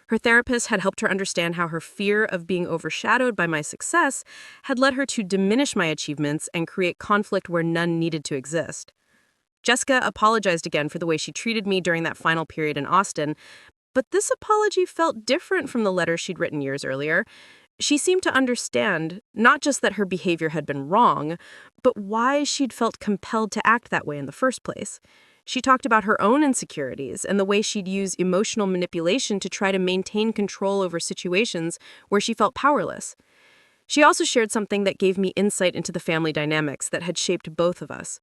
Her therapist had helped her understand how her fear of being overshadowed by my success had led her to diminish my achievements and create conflict where none needed to exist. Jessica apologized again for the way she treated me during that final period in Austin, but this apology felt different from the letter she'd written years earlier. She seemed to understand not just that her behavior had been wrong, but why she'd felt compelled to act that way in the first place. She talked about her own insecurities and the way she'd use emotional manipulation to try to maintain control over situations where she felt powerless. She also shared something that gave me insight into the family dynamics that had shaped both of us.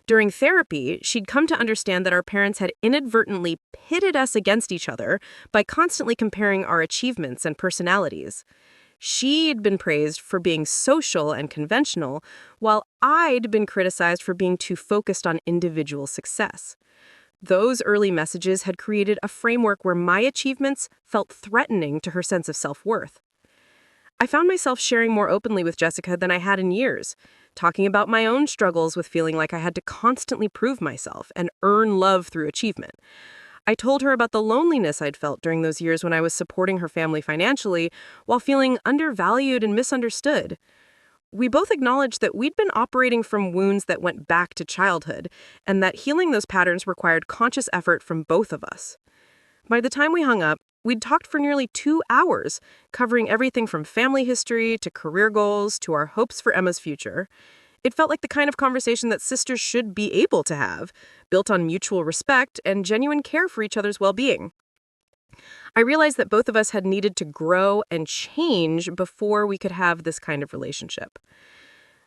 During therapy, she'd come to understand that our parents had inadvertently pitted us against each other by constantly comparing our achievements and personalities. She'd been praised for being social and conventional, while I'd been criticized for being too focused on individual success. Those early messages had created a framework where my achievements felt threatening to her sense of self-worth. I found myself sharing more openly with Jessica than I had in years, talking about my own struggles with feeling like I had to constantly prove myself and earn love through achievement. I told her about the loneliness I'd felt during those years when I was supporting her family financially while feeling undervalued and misunderstood. We both acknowledged that we'd been operating from wounds that went back to childhood, and that healing those patterns required conscious effort from both of us. By the time we hung up, we'd talked for nearly 2 hours, covering everything from family history to career goals to our hopes for Emma's future. It felt like the kind of conversation that sisters should be able to have, built on mutual respect and genuine care for each other's well-being. I realized that both of us had needed to grow and change before we could have this kind of relationship.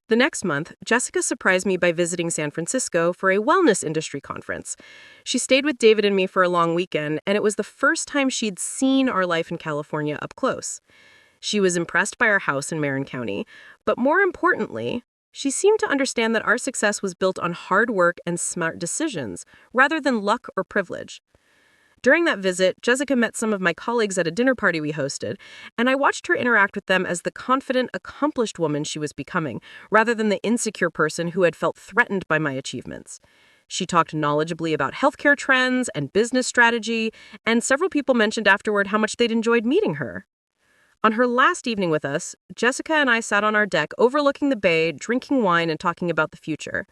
The next month, Jessica surprised me by visiting San Francisco for a wellness industry conference. She stayed with David and me for a long weekend, and it was the first time she'd seen our life in California up close. She was impressed by our house in Marin County, but more importantly, she seemed to understand that our success was built on hard work and smart decisions, rather than luck or privilege. During that visit, Jessica met some of my colleagues at a dinner party we hosted, and I watched her interact with them as the confident, accomplished woman she was becoming, rather than the insecure person who had felt threatened by my achievements. She talked knowledgeably about healthcare trends and business strategy, and several people mentioned afterward how much they'd enjoyed meeting her. On her last evening with us, Jessica and I sat on our deck overlooking the bay, drinking wine and talking about the future.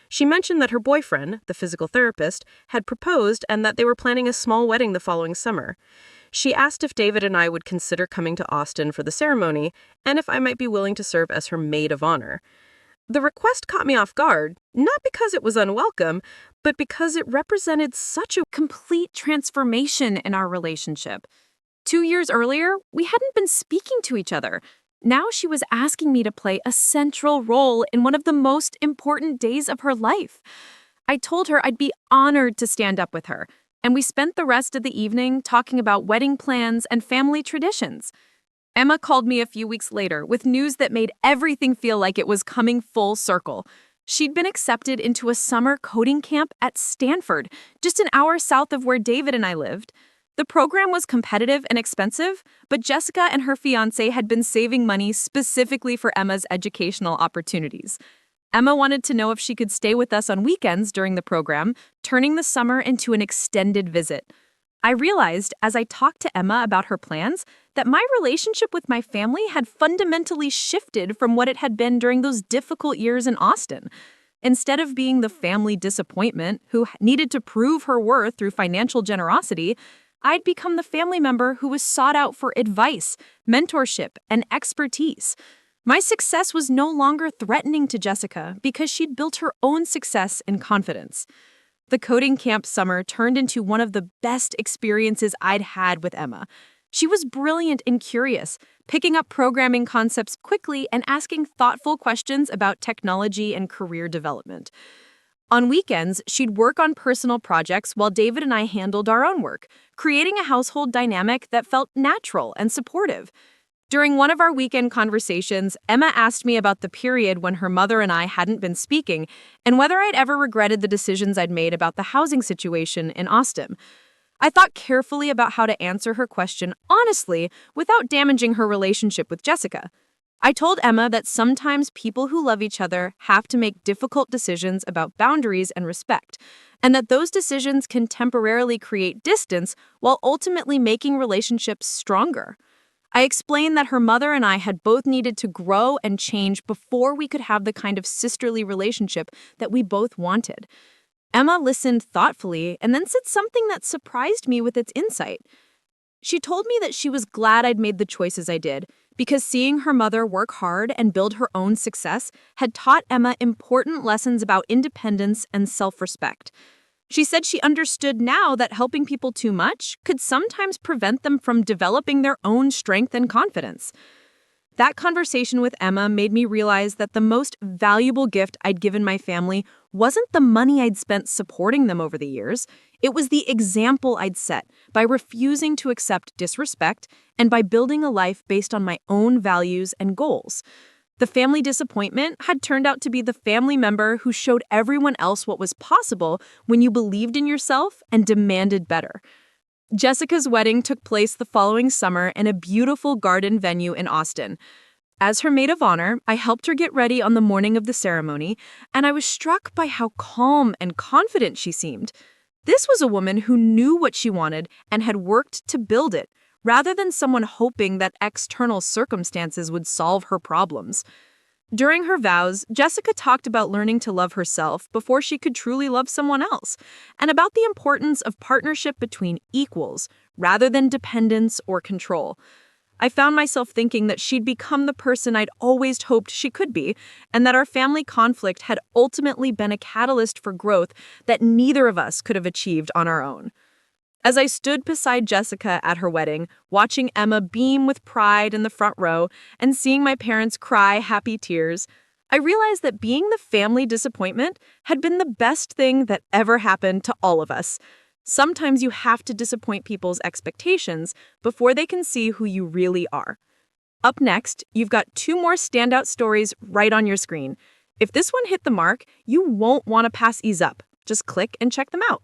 She mentioned that her boyfriend, the physical therapist, had proposed and that they were planning a small wedding the following summer. She asked if David and I would consider coming to Austin for the ceremony and if I might be willing to serve as her maid of honor. The request caught me off guard, not because it was unwelcome, but because it represented such a Complete transformation in our relationship. 2 years earlier, we hadn't been speaking to each other. Now she was asking me to play a central role in one of the most important days of her life. I told her I'd be honored to stand up with her, and we spent the rest of the evening talking about wedding plans and family traditions. Emma called me a few weeks later with news that made everything feel like it was coming full circle. She'd been accepted into a summer coding camp at Stanford, just an hour south of where David and I lived. The program was competitive and expensive, but Jessica and her fiancé had been saving money specifically for Emma's educational opportunities. Emma wanted to know if she could stay with us on weekends during the program, turning the summer into an extended visit. I realized, as I talked to Emma about her plans, that my relationship with my family had fundamentally shifted from what it had been during those difficult years in Austin. Instead of being the family disappointment who needed to prove her worth through financial generosity, I'd become the family member who was sought out for advice, mentorship, and expertise. My success was no longer threatening to Jessica because she'd built her own success and confidence. The coding camp summer turned into one of the best experiences I'd had with Emma. She was brilliant and curious, picking up programming concepts quickly and asking thoughtful questions about technology and career development. On weekends, she'd work on personal projects while David and I handled our own work, creating a household dynamic that felt natural and supportive. During one of our weekend conversations, Emma asked me about the period when her mother and I hadn't been speaking and whether I'd ever regretted the decisions I'd made about the housing situation in Austin. I thought carefully about how to answer her question honestly without damaging her relationship with Jessica. I told Emma that sometimes people who love each other have to make difficult decisions about boundaries and respect, and that those decisions can temporarily create distance while ultimately making relationships stronger. I explained that her mother and I had both needed to grow and change before we could have the kind of sisterly relationship that we both wanted. Emma listened thoughtfully and then said something that surprised me with its insight. She told me that she was glad I'd made the choices I did, because seeing her mother work hard and build her own success had taught Emma important lessons about independence and self-respect. She said she understood now that helping people too much could sometimes prevent them from developing their own strength and confidence. That conversation with Emma made me realize that the most valuable gift I'd given my family wasn't the money I'd spent supporting them over the years. It was the example I'd set by refusing to accept disrespect and by building a life based on my own values and goals. The family disappointment had turned out to be the family member who showed everyone else what was possible when you believed in yourself and demanded better. Jessica's wedding took place the following summer in a beautiful garden venue in Austin. As her maid of honor, I helped her get ready on the morning of the ceremony, and I was struck by how calm and confident she seemed. This was a woman who knew what she wanted and had worked to build it, rather than someone hoping that external circumstances would solve her problems. During her vows, Jessica talked about learning to love herself before she could truly love someone else, and about the importance of partnership between equals, rather than dependence or control. I found myself thinking that she'd become the person I'd always hoped she could be, and that our family conflict had ultimately been a catalyst for growth that neither of us could have achieved on our own. As I stood beside Jessica at her wedding, watching Emma beam with pride in the front row and seeing my parents cry happy tears, I realized that being the family disappointment had been the best thing that ever happened to all of us. Sometimes you have to disappoint people's expectations before they can see who you really are. Up next, you've got 2 more standout stories right on your screen. If this one hit the mark, you won't want to pass ease up. Just click and check them out.